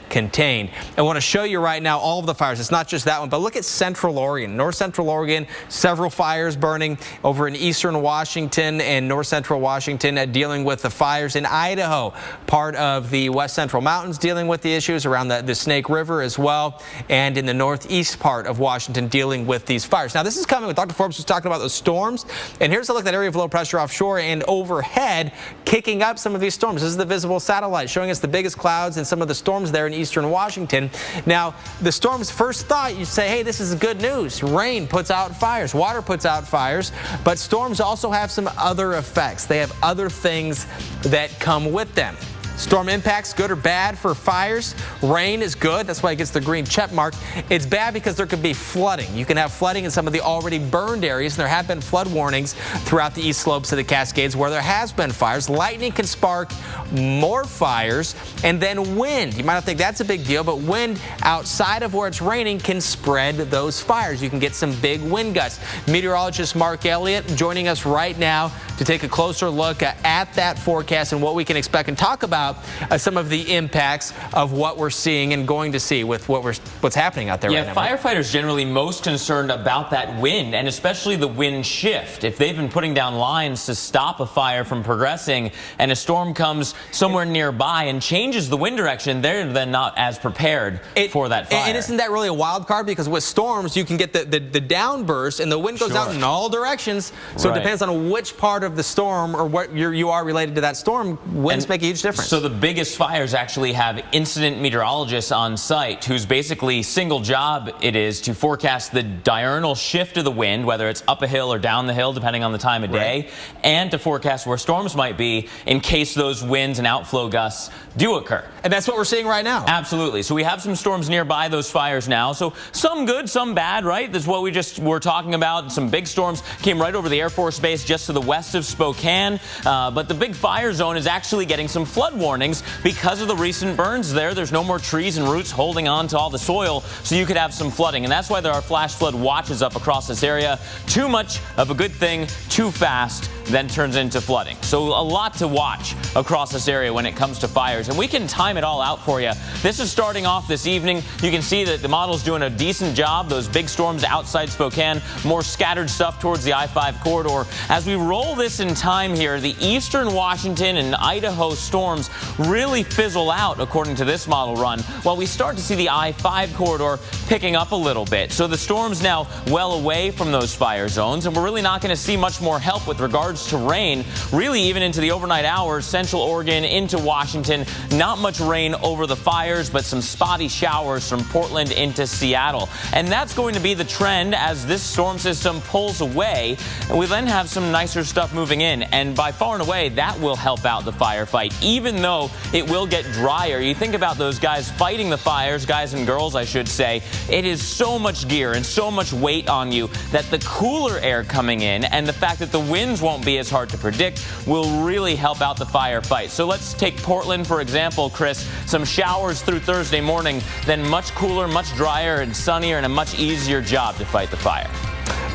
contained. I want to show you right now all of the fires. It's not just that one, but look at Central Oregon, North Central Oregon, several fires burning over in eastern Washington and north central Washington, dealing with the fires in Idaho, part of the West Central Mountains dealing with the issues around the Snake River as well, and in the northeast part of Washington dealing with these fires. Now this is coming with Dr. Forbes was talking about those storms, and here's a look at that area of low pressure offshore and overhead kicking up some of these storms. This is the visible satellite showing us the biggest clouds and some of the storms there in eastern Washington. Now, the storm's first thought, you say, hey, this is good news. Rain puts out fires, water puts out fires, but storms also have some other effects. They have other things that come with them. Storm impacts, good or bad for fires. Rain is good. That's why it gets the green check mark. It's bad because there could be flooding. You can have flooding in some of the already burned areas, and there have been flood warnings throughout the east slopes of the Cascades where there has been fires. Lightning can spark more fires, and then wind. You might not think that's a big deal, but wind outside of where it's raining can spread those fires. You can get some big wind gusts. Meteorologist Mark Elliott joining us right now to take a closer look at that forecast and what we can expect and talk about about some of the impacts of what we're seeing and going to see with what's happening out there right now. Yeah, firefighters generally most concerned about that wind, and especially the wind shift. If they've been putting down lines to stop a fire from progressing and a storm comes somewhere nearby and changes the wind direction, they're then not as prepared for that fire. And isn't that really a wild card? Because with storms, you can get the downburst, and the wind goes out in all directions. So it depends on which part of the storm or what you are related to that storm. Winds make a huge difference. So the biggest fires actually have incident meteorologists on site whose basically single job it is to forecast the diurnal shift of the wind, whether it's up a hill or down the hill, depending on the time of day, and to forecast where storms might be in case those winds and outflow gusts do occur. And that's what we're seeing right now. Absolutely. So we have some storms nearby those fires now. So some good, some bad, right? That's what we just were talking about. Some big storms came right over the Air Force Base just to the west of Spokane. But the big fire zone is actually getting some flood warnings because of the recent burns there. There's no more trees and roots holding on to all the soil, so you could have some flooding. And that's why there are flash flood watches up across this area. Too much of a good thing, too fast, then turns into flooding. So a lot to watch across this area when it comes to fires. And we can time it all out for you. This is starting off this evening. You can see that the model's doing a decent job. Those big storms outside Spokane, more scattered stuff towards the I-5 corridor. As we roll this in time here, the eastern Washington and Idaho storms really fizzle out, according to this model run, while we start to see the I-5 corridor picking up a little bit. So the storm's now well away from those fire zones, and we're really not going to see much more help with regards to rain, really even into the overnight hours, central Oregon into Washington. Not much rain over the fires, but some spotty showers from Portland into Seattle. And that's going to be the trend as this storm system pulls away, and we then have some nicer stuff moving in. And by far and away, that will help out the firefight, even though it will get drier. You think about those guys fighting the fires, guys and girls, I should say. It is so much gear and so much weight on you that the cooler air coming in and the fact that the winds won't be as hard to predict will really help out the firefight. So let's take Portland, for example, Chris. Some showers through Thursday morning, then much cooler, much drier and sunnier, and a much easier job to fight the fire.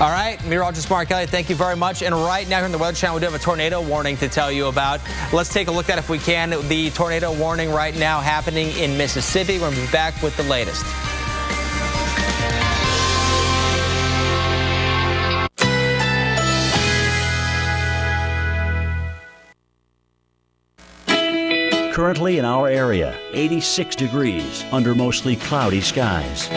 All right, meteorologist Mark Elliott, thank you very much. And right now here on the Weather Channel, we do have a tornado warning to tell you about. Let's take a look at it if we can. The tornado warning right now happening in Mississippi. We're going to be back with the latest. Currently in our area, 86 degrees under mostly cloudy skies.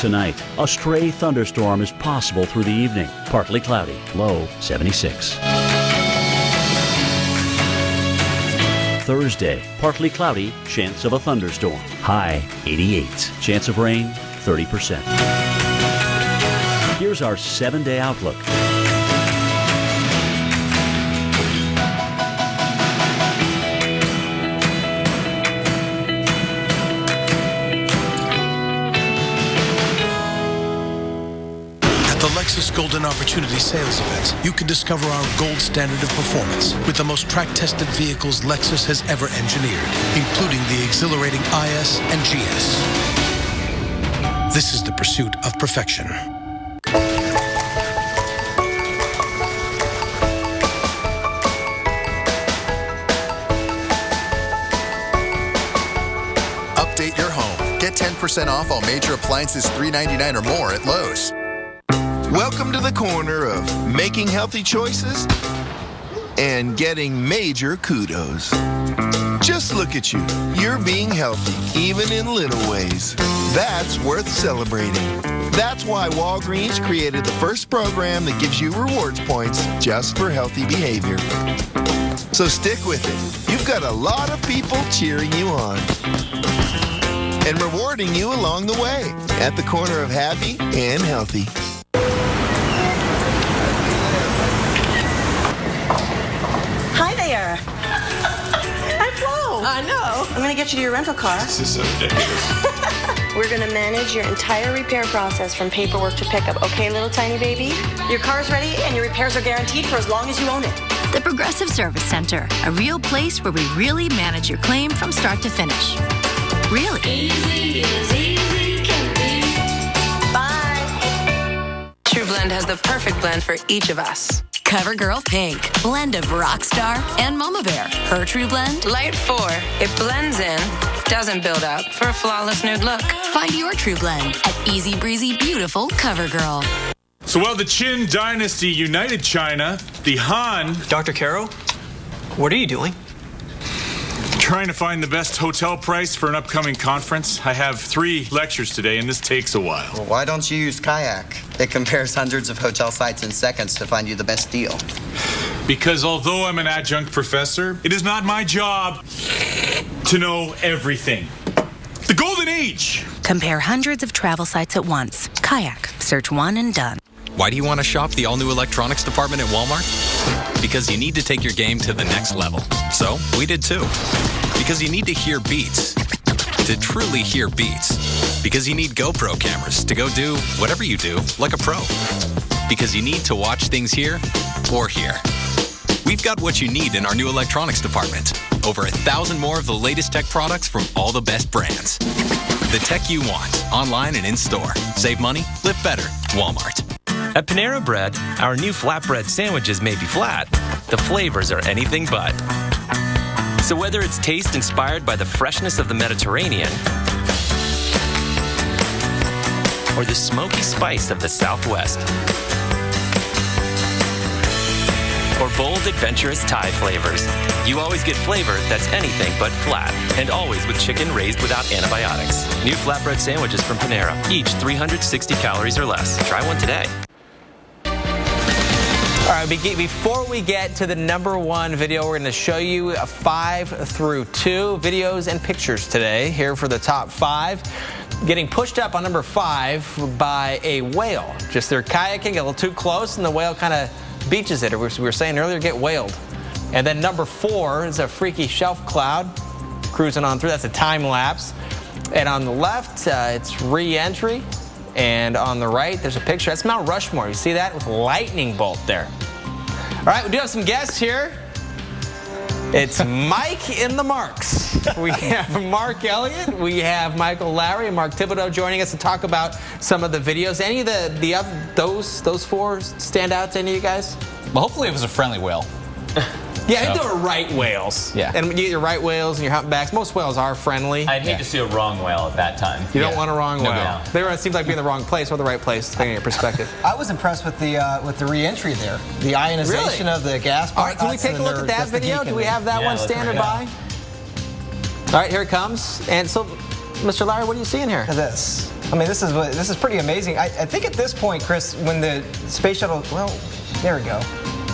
Tonight, a stray thunderstorm is possible through the evening. Partly cloudy, low 76. Thursday, partly cloudy, chance of a thunderstorm. High 88. Chance of rain 30%. Here's our 7-day outlook. Lexus Golden Opportunity Sales Event, you can discover our gold standard of performance with the most track-tested vehicles Lexus has ever engineered, including the exhilarating IS and GS. This is the pursuit of perfection. Update your home. Get 10% off all major appliances $3.99 or more at Lowe's. Welcome to the corner of making healthy choices and getting major kudos. Just look at you. You're being healthy, even in little ways. That's worth celebrating. That's why Walgreens created the first program that gives you rewards points just for healthy behavior. So stick with it. You've got a lot of people cheering you on and rewarding you along the way at the corner of happy and healthy. Hi there. I'm Flo. I know. I'm gonna get you to your rental car. This is so ridiculous. We're gonna manage your entire repair process from paperwork to pickup. Okay, little tiny baby? Your car's ready and your repairs are guaranteed for as long as you own it. The Progressive Service Center, a real place where we really manage your claim from start to finish. Really. Easy as easy can be. Bye. True Blend has the perfect blend for each of us. CoverGirl Pink, blend of Rockstar and Mama Bear. Her True Blend? Light 4, it blends in, doesn't build up for a flawless nude look. Find your True Blend at Easy Breezy Beautiful CoverGirl. So while the Qin dynasty united China, the Han... Dr. Caro, what are you doing? Trying to find the best hotel price for an upcoming conference. I have 3 lectures today, and this takes a while. Well, why don't you use Kayak? It compares hundreds of hotel sites in seconds to find you the best deal. Because although I'm an adjunct professor, it is not my job to know everything. The Golden Age! Compare hundreds of travel sites at once. Kayak. Search one and done. Why do you want to shop the all-new electronics department at Walmart? Because you need to take your game to the next level. So, we did too. Because you need to hear beats. To truly hear beats. Because you need GoPro cameras to go do whatever you do like a pro. Because you need to watch things here or here. We've got what you need in our new electronics department. Over 1,000 more of the latest tech products from all the best brands. The tech you want, online and in-store. Save money, live better. Walmart. At Panera Bread, our new flatbread sandwiches may be flat. The flavors are anything but. So whether it's taste inspired by the freshness of the Mediterranean or the smoky spice of the Southwest, or bold, adventurous Thai flavors, you always get flavor that's anything but flat, and always with chicken raised without antibiotics. New flatbread sandwiches from Panera, each 360 calories or less. Try one today. All right, before we get to the #1 video, we're going to show you 5 through 2 videos and pictures today. Here for the top 5. Getting pushed up on number 5 by a whale. Just they're kayaking, a little too close, and the whale kind of beaches it. Or we were saying earlier, get whaled. And then number 4 is a freaky shelf cloud cruising on through. That's a time lapse. And on the left, it's re-entry. And on the right, there's a picture. That's Mount Rushmore. You see that with a lightning bolt there. All right, we do have some guests here. It's Mike in the Marks. We have Mark Elliott, we have Michael Lowry, and Mark Thibodeau joining us to talk about some of the videos. Any of the other, those 4 stand out to any of you guys? Well, hopefully it was a friendly whale. Yeah, I think they were right whales. Yeah. And you get your right whales and your humpbacks. Most whales are friendly. I'd hate to see a wrong whale at that time. You don't want a wrong whale. No. It seems like being in the wrong place or the right place, depending on your perspective. I was impressed with the re-entry there. The ionization of the gas. All right, can we take a look at that video? Do we have that one standing by? All right, here it comes. And so, Mr. Lowry, what are you seeing here? This. I mean, this is pretty amazing. I think at this point, Chris, when the space shuttle, well, there we go.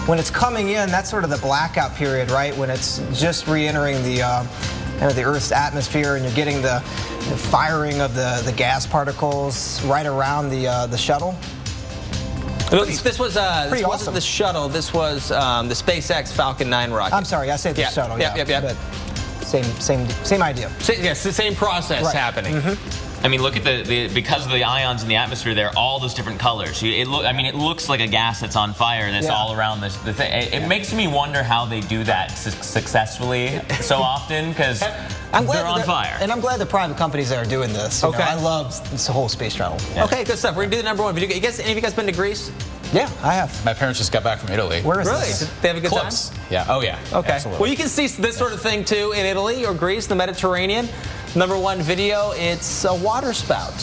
When it's coming in, that's sort of the blackout period, right? When it's just re-entering the Earth's atmosphere, and you're getting the firing of the gas particles right around the shuttle. This was wasn't the shuttle. This was the SpaceX Falcon 9 rocket. I'm sorry, I said the shuttle. Yeah. But same idea. Yes, the same process happening. Mm-hmm. I mean, look at because of the ions in the atmosphere there, all those different colors. It looks like a gas that's on fire that's all around the thing. It makes me wonder how they do that successfully so often, because they're on fire. And I'm glad the private companies that are doing this. You know, I love this whole space travel. Yeah. Okay, good stuff. We're going to do the #1 video. Any of you guys been to Greece? Yeah, I have. My parents just got back from Italy. Where is this? Did they have a good time? Yeah. Oh, yeah. Okay. Absolutely. Well, you can see this sort of thing, too, in Italy or Greece, the Mediterranean. #1 video, it's a water spout.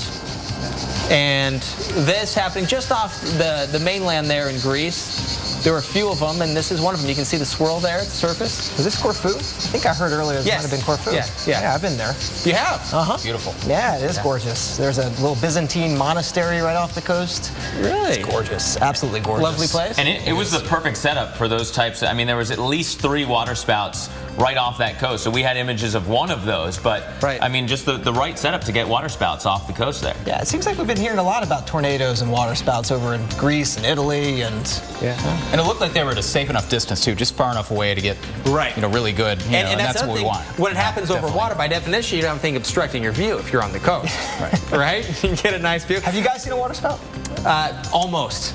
And this happening just off the mainland there in Greece. There were a few of them, and this is one of them. You can see the swirl there at the surface. Is this Corfu? I think I heard earlier it might have been Corfu. Yeah, I've been there. You have? Uh-huh. Beautiful. Yeah, it is gorgeous. There's a little Byzantine monastery right off the coast. Really? It's gorgeous. Absolutely gorgeous. Lovely place. And it was the perfect setup for those types. I mean, there was at least 3 water spouts right off that coast. So we had images of one of those, but I mean, just the right setup to get waterspouts off the coast there. Yeah, it seems like we've been hearing a lot about tornadoes and waterspouts over in Greece and Italy, and And it looked like they were at a safe enough distance too, just far enough away to get really good. And that's what we want. When it happens over water, by definition, you don't have anything obstructing your view if you're on the coast, right? You can get a nice view. Have you guys seen a waterspout? Almost.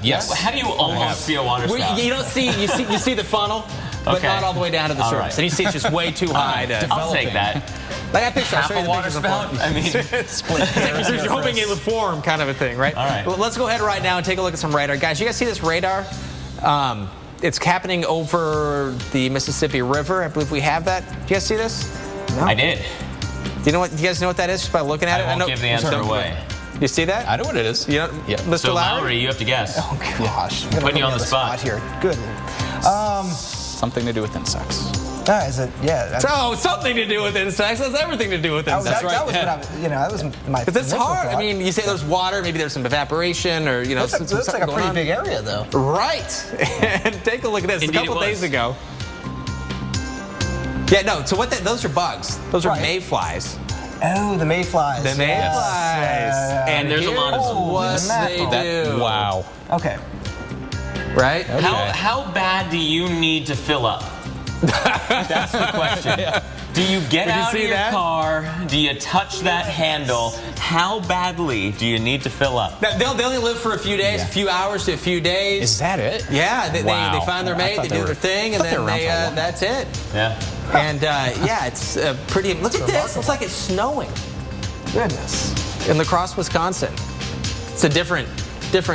Yes. How do you almost see a waterspout? You don't see you see the funnel, but not all the way down to the surface. Right. And you see it's just way too high to I'll take that. I got a picture. Half a waterspout? I mean, split. It's like you're hoping it would form, kind of a thing, right? All right. Well, let's go ahead right now and take a look at some radar. Guys, you guys see this radar? It's happening over the Mississippi River. I believe we have that. Do you guys see this? No. I did. Do you guys know what that is just by looking at it? I won't give the answer away. You see that? I know what it is. You know, Mr. So Lowry? Lowry, you have to guess. Oh gosh, I'm putting you on the spot here. Good. Something to do with insects. Is it? Yeah. So something to do with insects. That's everything to do with insects. That was what that was my. Because it's hard. thought. I mean, you say there's water, maybe there's some evaporation, or That's like a pretty big area, though. Right. And take a look at this. Indeed a couple days ago. Yeah, no. So those are bugs. Those are mayflies. Oh, the mayflies. The mayflies. And there's a lot of them. What they do. Wow. Okay. Right? Okay. How bad do you need to fill up? That's the question. Do you get out of your car? Do you touch that handle? How badly do you need to fill up? They only live for a few days, a few hours to a few days. Is that it? Yeah, they find their I mate, thought they they do were- their thing, I and thought they then were around for a while. that's it. Yeah. And it's pretty. Look at this. Looks like it's snowing. Goodness. In La Crosse, Wisconsin. It's a different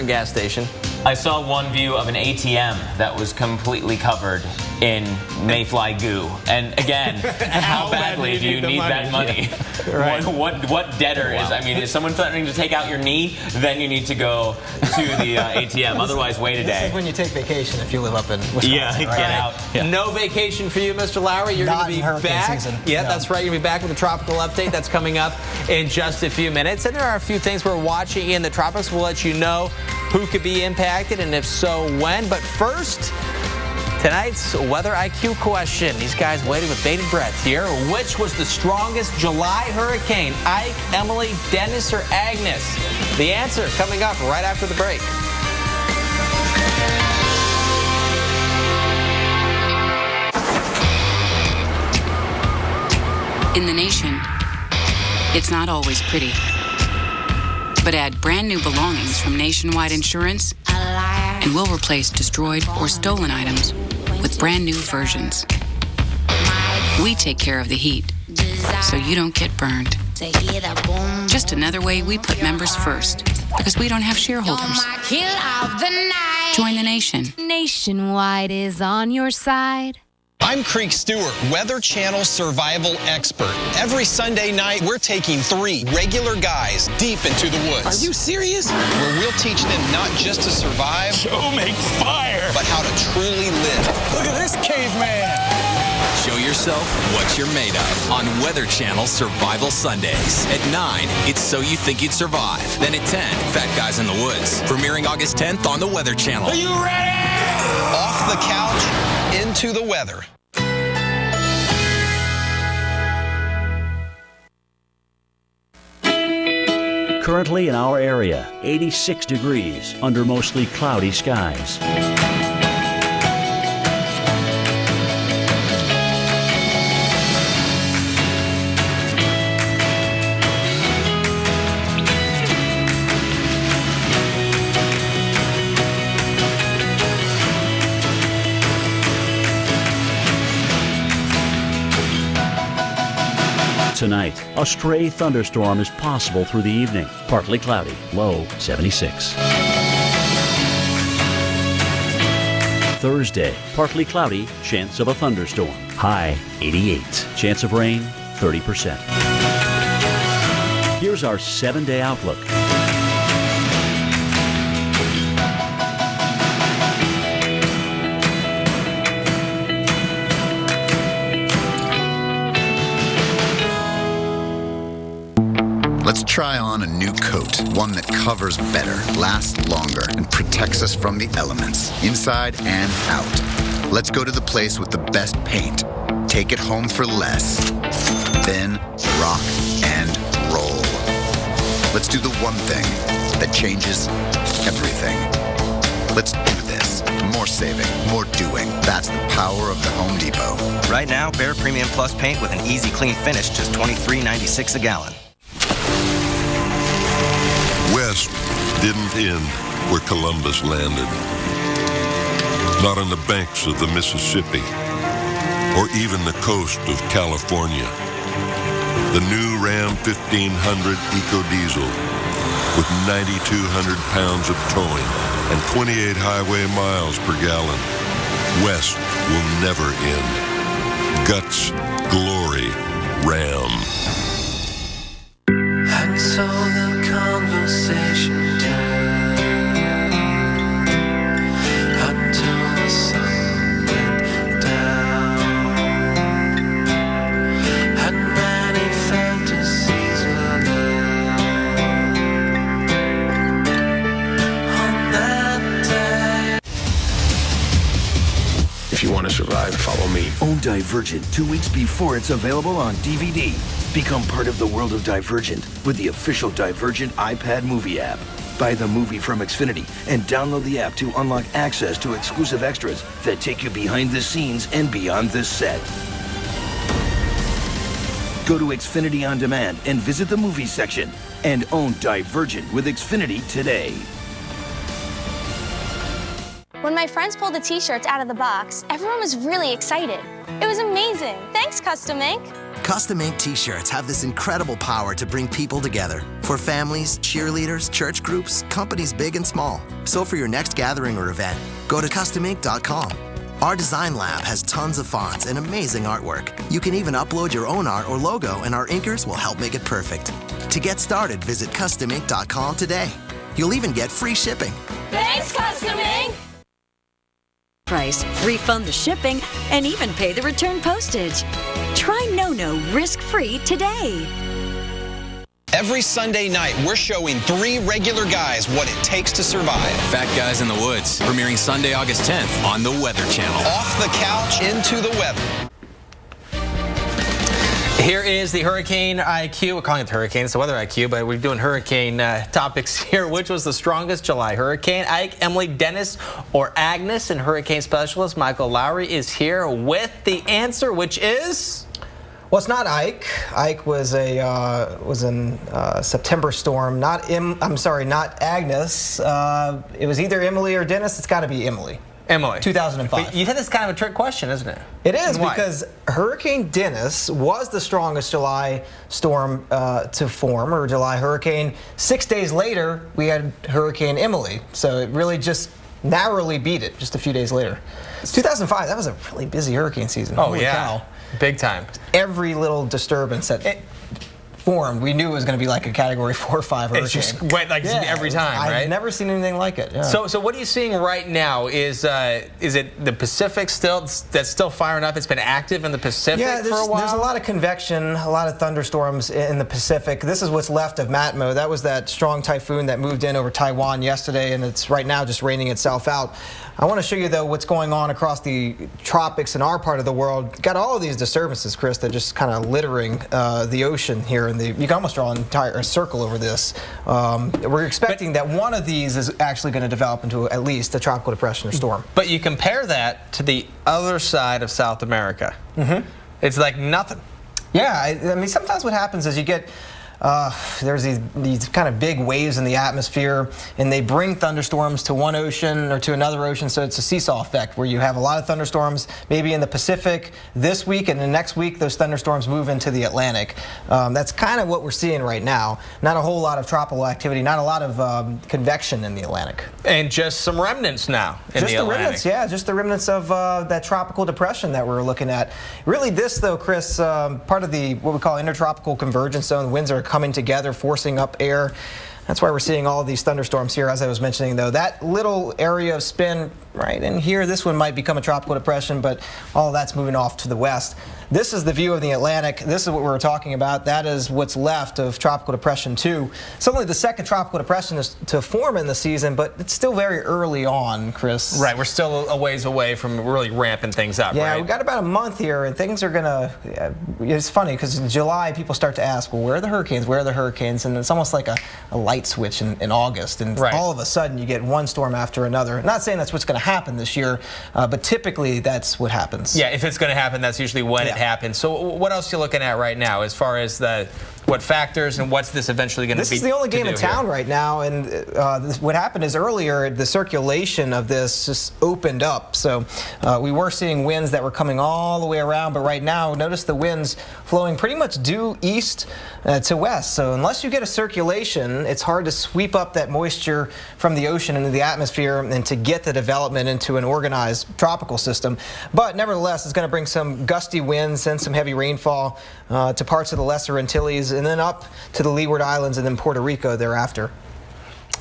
gas station. I saw one view of an ATM that was completely covered in mayfly goo. And again, how badly do you need that money? Right. What debtor is? I mean, is someone threatening to take out your knee? Then you need to go to the ATM. Otherwise, wait a This day. is when you take vacation if you live up in Wisconsin. Yeah, right? get out. Yeah. No vacation for you, Mr. Lowry. You're Not going to in be hurricane back. season. Yeah, No. that's right. You're going to be back with a tropical update. That's coming up in just a few minutes. And there are a few things we're watching in the tropics. We'll let you know who could be impacted and if so, when. But first, tonight's weather IQ question. These guys waiting with bated breath here. Which was the strongest July hurricane? Ike, Emily, Dennis, or Agnes? The answer coming up right after the break. In the nation, it's not always pretty. But add brand new belongings from Nationwide Insurance, and we'll replace destroyed or stolen items with brand new versions. We take care of the heat, so you don't get burned. Just another way we put members first, because we don't have shareholders. Join the nation. Nationwide is on your side. I'm Creek Stewart, Weather Channel survival expert. Every Sunday night, we're taking 3 regular guys deep into the woods. Are you serious? Where we'll teach them not just to survive, Show makes fire. but how to truly live. Look at this caveman. Show yourself what you're made of on Weather Channel Survival Sundays. At 9, it's So You Think You'd Survive. Then at 10, Fat Guys in the Woods. Premiering August 10th on the Weather Channel. Are you ready? Off the couch, into the weather. Currently in our area, 86 degrees under mostly cloudy skies. Tonight, a stray thunderstorm is possible through the evening. Partly cloudy, low 76. Thursday, partly cloudy, chance of a thunderstorm. High 88. Chance of rain 30%. Here's our 7-day outlook. Let's try on a new coat, one that covers better, lasts longer, and protects us from the elements, inside and out. Let's go to the place with the best paint, take it home for less. Then rock and roll. Let's do the one thing that changes everything. Let's do this. More saving, more doing. That's the power of the Home Depot. Right now, Behr Premium Plus paint with an easy clean finish, just $23.96 a gallon. West didn't end where Columbus landed. Not on the banks of the Mississippi or even the coast of California. The new Ram 1500 EcoDiesel with 9,200 pounds of towing and 28 highway miles per gallon. West will never end. Guts, glory, Ram. And so the conversation turned until the sun went down, and many fantasies were learned on that day. If you want to survive, follow me. Own Divergent 2 weeks before it's available on DVD. Become part of the world of Divergent with the official Divergent iPad movie app. Buy the movie from Xfinity and download the app to unlock access to exclusive extras that take you behind the scenes and beyond the set. Go to Xfinity On Demand and visit the movie section and own Divergent with Xfinity today. When my friends pulled the t-shirts out of the box, everyone was really excited. It was amazing. Thanks, Custom Ink. Custom Ink t-shirts have this incredible power to bring people together. For families, cheerleaders, church groups, companies big and small. So for your next gathering or event, go to customink.com. Our design lab has tons of fonts and amazing artwork. You can even upload your own art or logo, and our inkers will help make it perfect. To get started, visit customink.com today. You'll even get free shipping. Thanks, Custom Ink. Price, refund the shipping, and even pay the return postage. Try NoNo risk-free today. Every Sunday night, we're showing 3 regular guys what it takes to survive. Fat Guys in the Woods, premiering Sunday, August 10th on the Weather Channel. Off the couch into the weather. Here is the Hurricane IQ. We're calling it the Hurricane. It's the Weather IQ, but we're doing hurricane topics here. Which was the strongest July hurricane? Ike, Emily, Dennis, or Agnes? And hurricane specialist Michael Lowry is here with the answer, which is... Well, it's not Ike. Ike was a September storm. Not Agnes. It was either Emily or Dennis. It's got to be Emily. Emily. 2005. But you said this kind of a trick question, isn't it? It is, because Hurricane Dennis was the strongest July storm to form, or July hurricane. 6 days later, we had Hurricane Emily. So it really just narrowly beat it just a few days later. 2005, that was a really busy hurricane season. Oh, Holy cow. Big time. Every little disturbance that formed, we knew it was going to be like a Category 4 or 5 hurricane. It just went like every time, right? I've never seen anything like it. Yeah. So what are you seeing right now? Is it the Pacific that's still firing up? It's been active in the Pacific for a while? There's a lot of convection, a lot of thunderstorms in the Pacific. This is what's left of Matmo. That was that strong typhoon that moved in over Taiwan yesterday, and it's right now just raining itself out. I want to show you, though, what's going on across the tropics in our part of the world. Got all of these disturbances, Chris, that are just kind of littering the ocean here. You can almost draw an entire circle over this. We're expecting that one of these is actually going to develop into at least a tropical depression or storm. But you compare that to the other side of South America. Mm-hmm. It's like nothing. Yeah, I mean, sometimes what happens is you get... there's these kind of big waves in the atmosphere, and they bring thunderstorms to one ocean or to another ocean, so it's a seesaw effect where you have a lot of thunderstorms maybe in the Pacific this week, and the next week those thunderstorms move into the Atlantic. That's kind of what we're seeing right now. Not a whole lot of tropical activity, not a lot of convection in the Atlantic. And just some remnants now in the Atlantic. Remnants, yeah, just the remnants of that tropical depression that we're looking at. Really this, though, Chris, part of the what we call intertropical convergence zone, the winds are coming together, forcing up air. That's why we're seeing all these thunderstorms here, as I was mentioning, though. That little area of spin right in here, this one might become a tropical depression, but all that's moving off to the west. This is the view of the Atlantic. This is what we were talking about. That is what's left of Tropical Depression 2. It's only the second tropical depression to form in the season, but it's still very early on, Chris. Right, we're still a ways away from really ramping things up, yeah, right? we've got about a month here, and things are going to... it's funny, because in July, people start to ask, well, where are the hurricanes? Where are the hurricanes? And it's almost like a light switch in August, and all of a sudden, you get one storm after another. I'm not saying that's what's going to happen this year, but typically, that's what happens. Yeah, if it's going to happen, that's usually when it happens. So what else are you looking at right now as far as what factors and what's this eventually going to be? This is the only game in town right now, and what happened is earlier the circulation of this just opened up. So we were seeing winds that were coming all the way around, but right now notice the winds flowing pretty much due east to west. So unless you get a circulation, it's hard to sweep up that moisture from the ocean into the atmosphere and to get the development into an organized tropical system. But nevertheless, it's going to bring some gusty winds and some heavy rainfall to parts of the Lesser Antilles, and then up to the Leeward Islands and then Puerto Rico thereafter.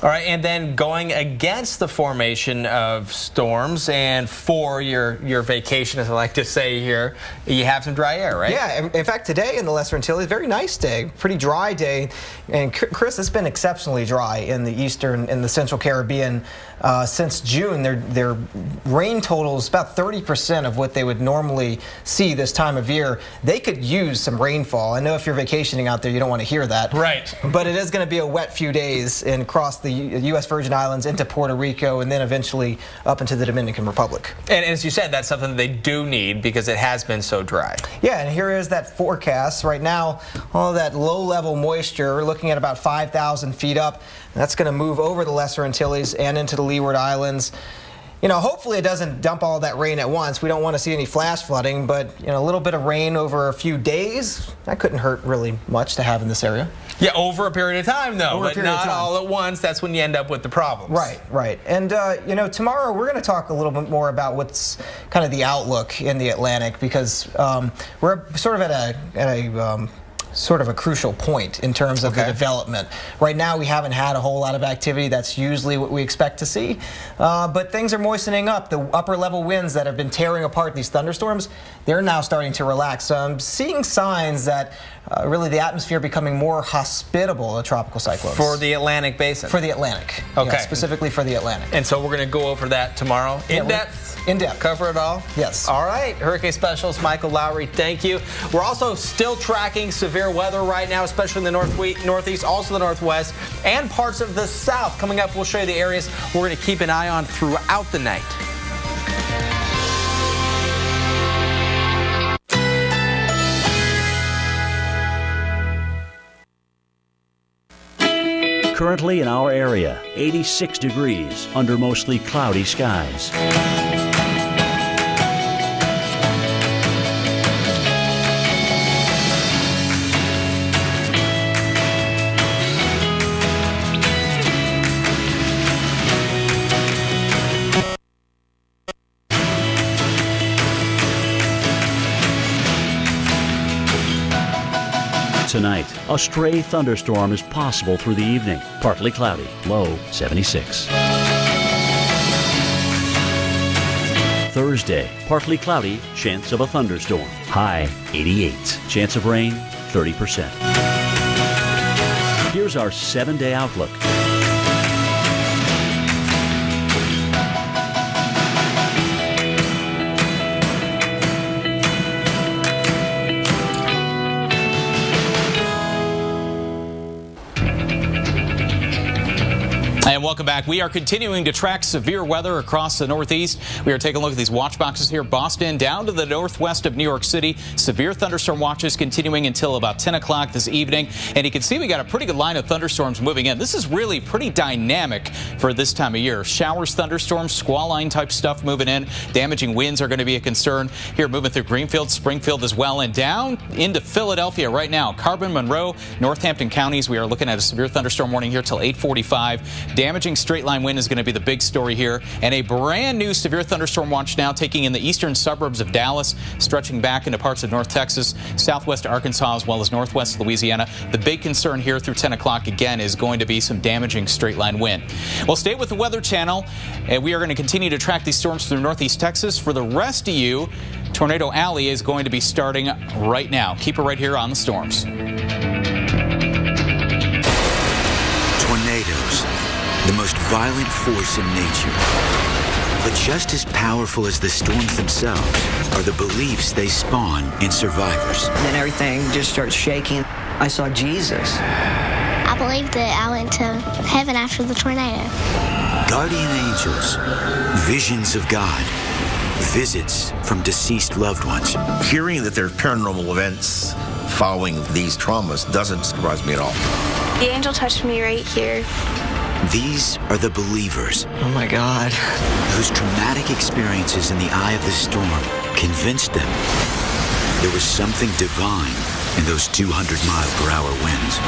All right, and then going against the formation of storms and for your vacation, as I like to say here, you have some dry air, right? Yeah, in fact, today in the Lesser Antilles, very nice day, pretty dry day. And Chris, it's been exceptionally dry in the eastern and the central Caribbean since June. Their rain total is about 30% of what they would normally see this time of year. They could use some rainfall. I know if you're vacationing out there, you don't want to hear that. Right. But it is going to be a wet few days and across the U.S. Virgin Islands into Puerto Rico and then eventually up into the Dominican Republic. And as you said, that's something that they do need because it has been so dry. Yeah, and here is that forecast. Right now, all of that low-level moisture, we're looking at about 5,000 feet up. That's going to move over the Lesser Antilles and into the Leeward Islands. You know, hopefully it doesn't dump all that rain at once. We don't want to see any flash flooding, but you know, a little bit of rain over a few days, that couldn't hurt really much to have in this area. Yeah, over a period of time, though, but not all at once. That's when you end up with the problems. Right, right. And, you know, tomorrow we're going to talk a little bit more about what's kind of the outlook in the Atlantic, because we're sort of at a sort of a crucial point in terms of the development. Right now we haven't had a whole lot of activity. That's usually what we expect to see. But things are moistening up. The upper level winds that have been tearing apart these thunderstorms, they're now starting to relax. So I'm seeing signs that really the atmosphere becoming more hospitable to tropical cyclones. For the Atlantic basin? For the Atlantic. Okay. Yeah, specifically for the Atlantic. And so we're going to go over that tomorrow in depth? In depth. Cover it all? Yes. All right. Hurricane Specialist Michael Lowry, thank you. We're also still tracking severe weather right now, especially in the northeast, also the northwest, and parts of the south. Coming up, we'll show you the areas we're going to keep an eye on throughout the night. Currently in our area, 86 degrees under mostly cloudy skies. Tonight, a stray thunderstorm is possible through the evening. Partly cloudy, low 76. Thursday, partly cloudy, chance of a thunderstorm. High 88. Chance of rain 30%. Here's our 7-day outlook. And welcome back. We are continuing to track severe weather across the Northeast. We are taking a look at these watch boxes here. Boston down to the northwest of New York City. Severe thunderstorm watches continuing until about 10 o'clock this evening. And you can see we got a pretty good line of thunderstorms moving in. This is really pretty dynamic for this time of year. Showers, thunderstorms, squall line type stuff moving in. Damaging winds are going to be a concern here moving through Greenfield, Springfield as well, and down into Philadelphia right now. Carbon, Monroe, Northampton counties. We are looking at a severe thunderstorm warning here till 8:45. damaging straight-line wind is going to be the big story here, and a brand new severe thunderstorm watch now taking in the eastern suburbs of Dallas, stretching back into parts of North Texas, southwest Arkansas, as well as northwest Louisiana. The big concern here through 10 o'clock again is going to be some damaging straight-line wind. Well, stay with the Weather Channel, and we are going to continue to track these storms through northeast Texas. For the rest of you, Tornado Alley is going to be starting right now. Keep it right here on the storms. Tornadoes, the most violent force in nature. But just as powerful as the storms themselves are the beliefs they spawn in survivors. Then everything just starts shaking. I saw Jesus. I believe that I went to heaven after the tornado. Guardian angels, visions of God, visits from deceased loved ones. Hearing that there are paranormal events following these traumas doesn't surprise me at all. The angel touched me right here. These are the believers. Oh my God. Whose traumatic experiences in the eye of the storm convinced them there was something divine in those 200-mile-per-hour winds.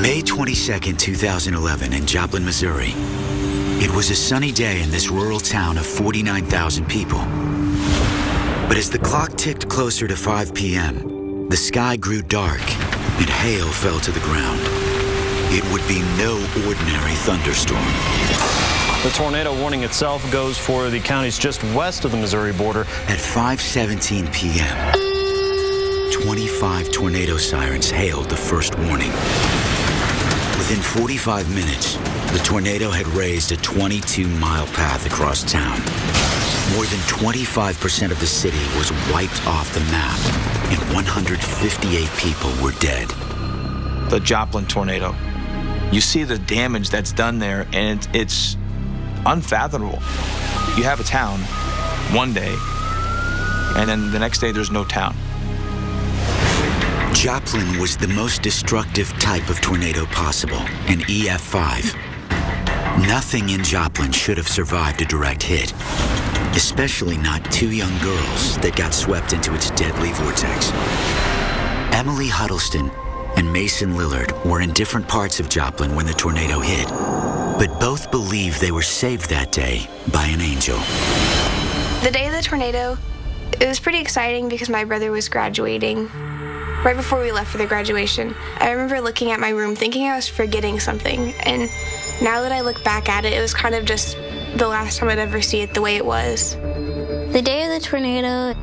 May 22nd, 2011, in Joplin, Missouri. It was a sunny day in this rural town of 49,000 people. But as the clock ticked closer to 5 p.m., the sky grew dark and hail fell to the ground. It would be no ordinary thunderstorm. The tornado warning itself goes for the counties just west of the Missouri border. At 5:17 p.m., 25 tornado sirens hailed the first warning. Within 45 minutes, the tornado had raised a 22-mile path across town. More than 25% of the city was wiped off the map, and 158 people were dead. The Joplin tornado. You see the damage that's done there, and it's unfathomable. You have a town one day, and then the next day there's no town. Joplin was the most destructive type of tornado possible, an EF5. Nothing in Joplin should have survived a direct hit, especially not two young girls that got swept into its deadly vortex. Emily Huddleston and Mason Lillard were in different parts of Joplin when the tornado hit, but both believe they were saved that day by an angel. The day of the tornado, it was pretty exciting because my brother was graduating. Right before we left for the graduation, I remember looking at my room thinking I was forgetting something, and now that I look back at it, it was kind of just the last time I'd ever see it the way it was. The day of the tornado,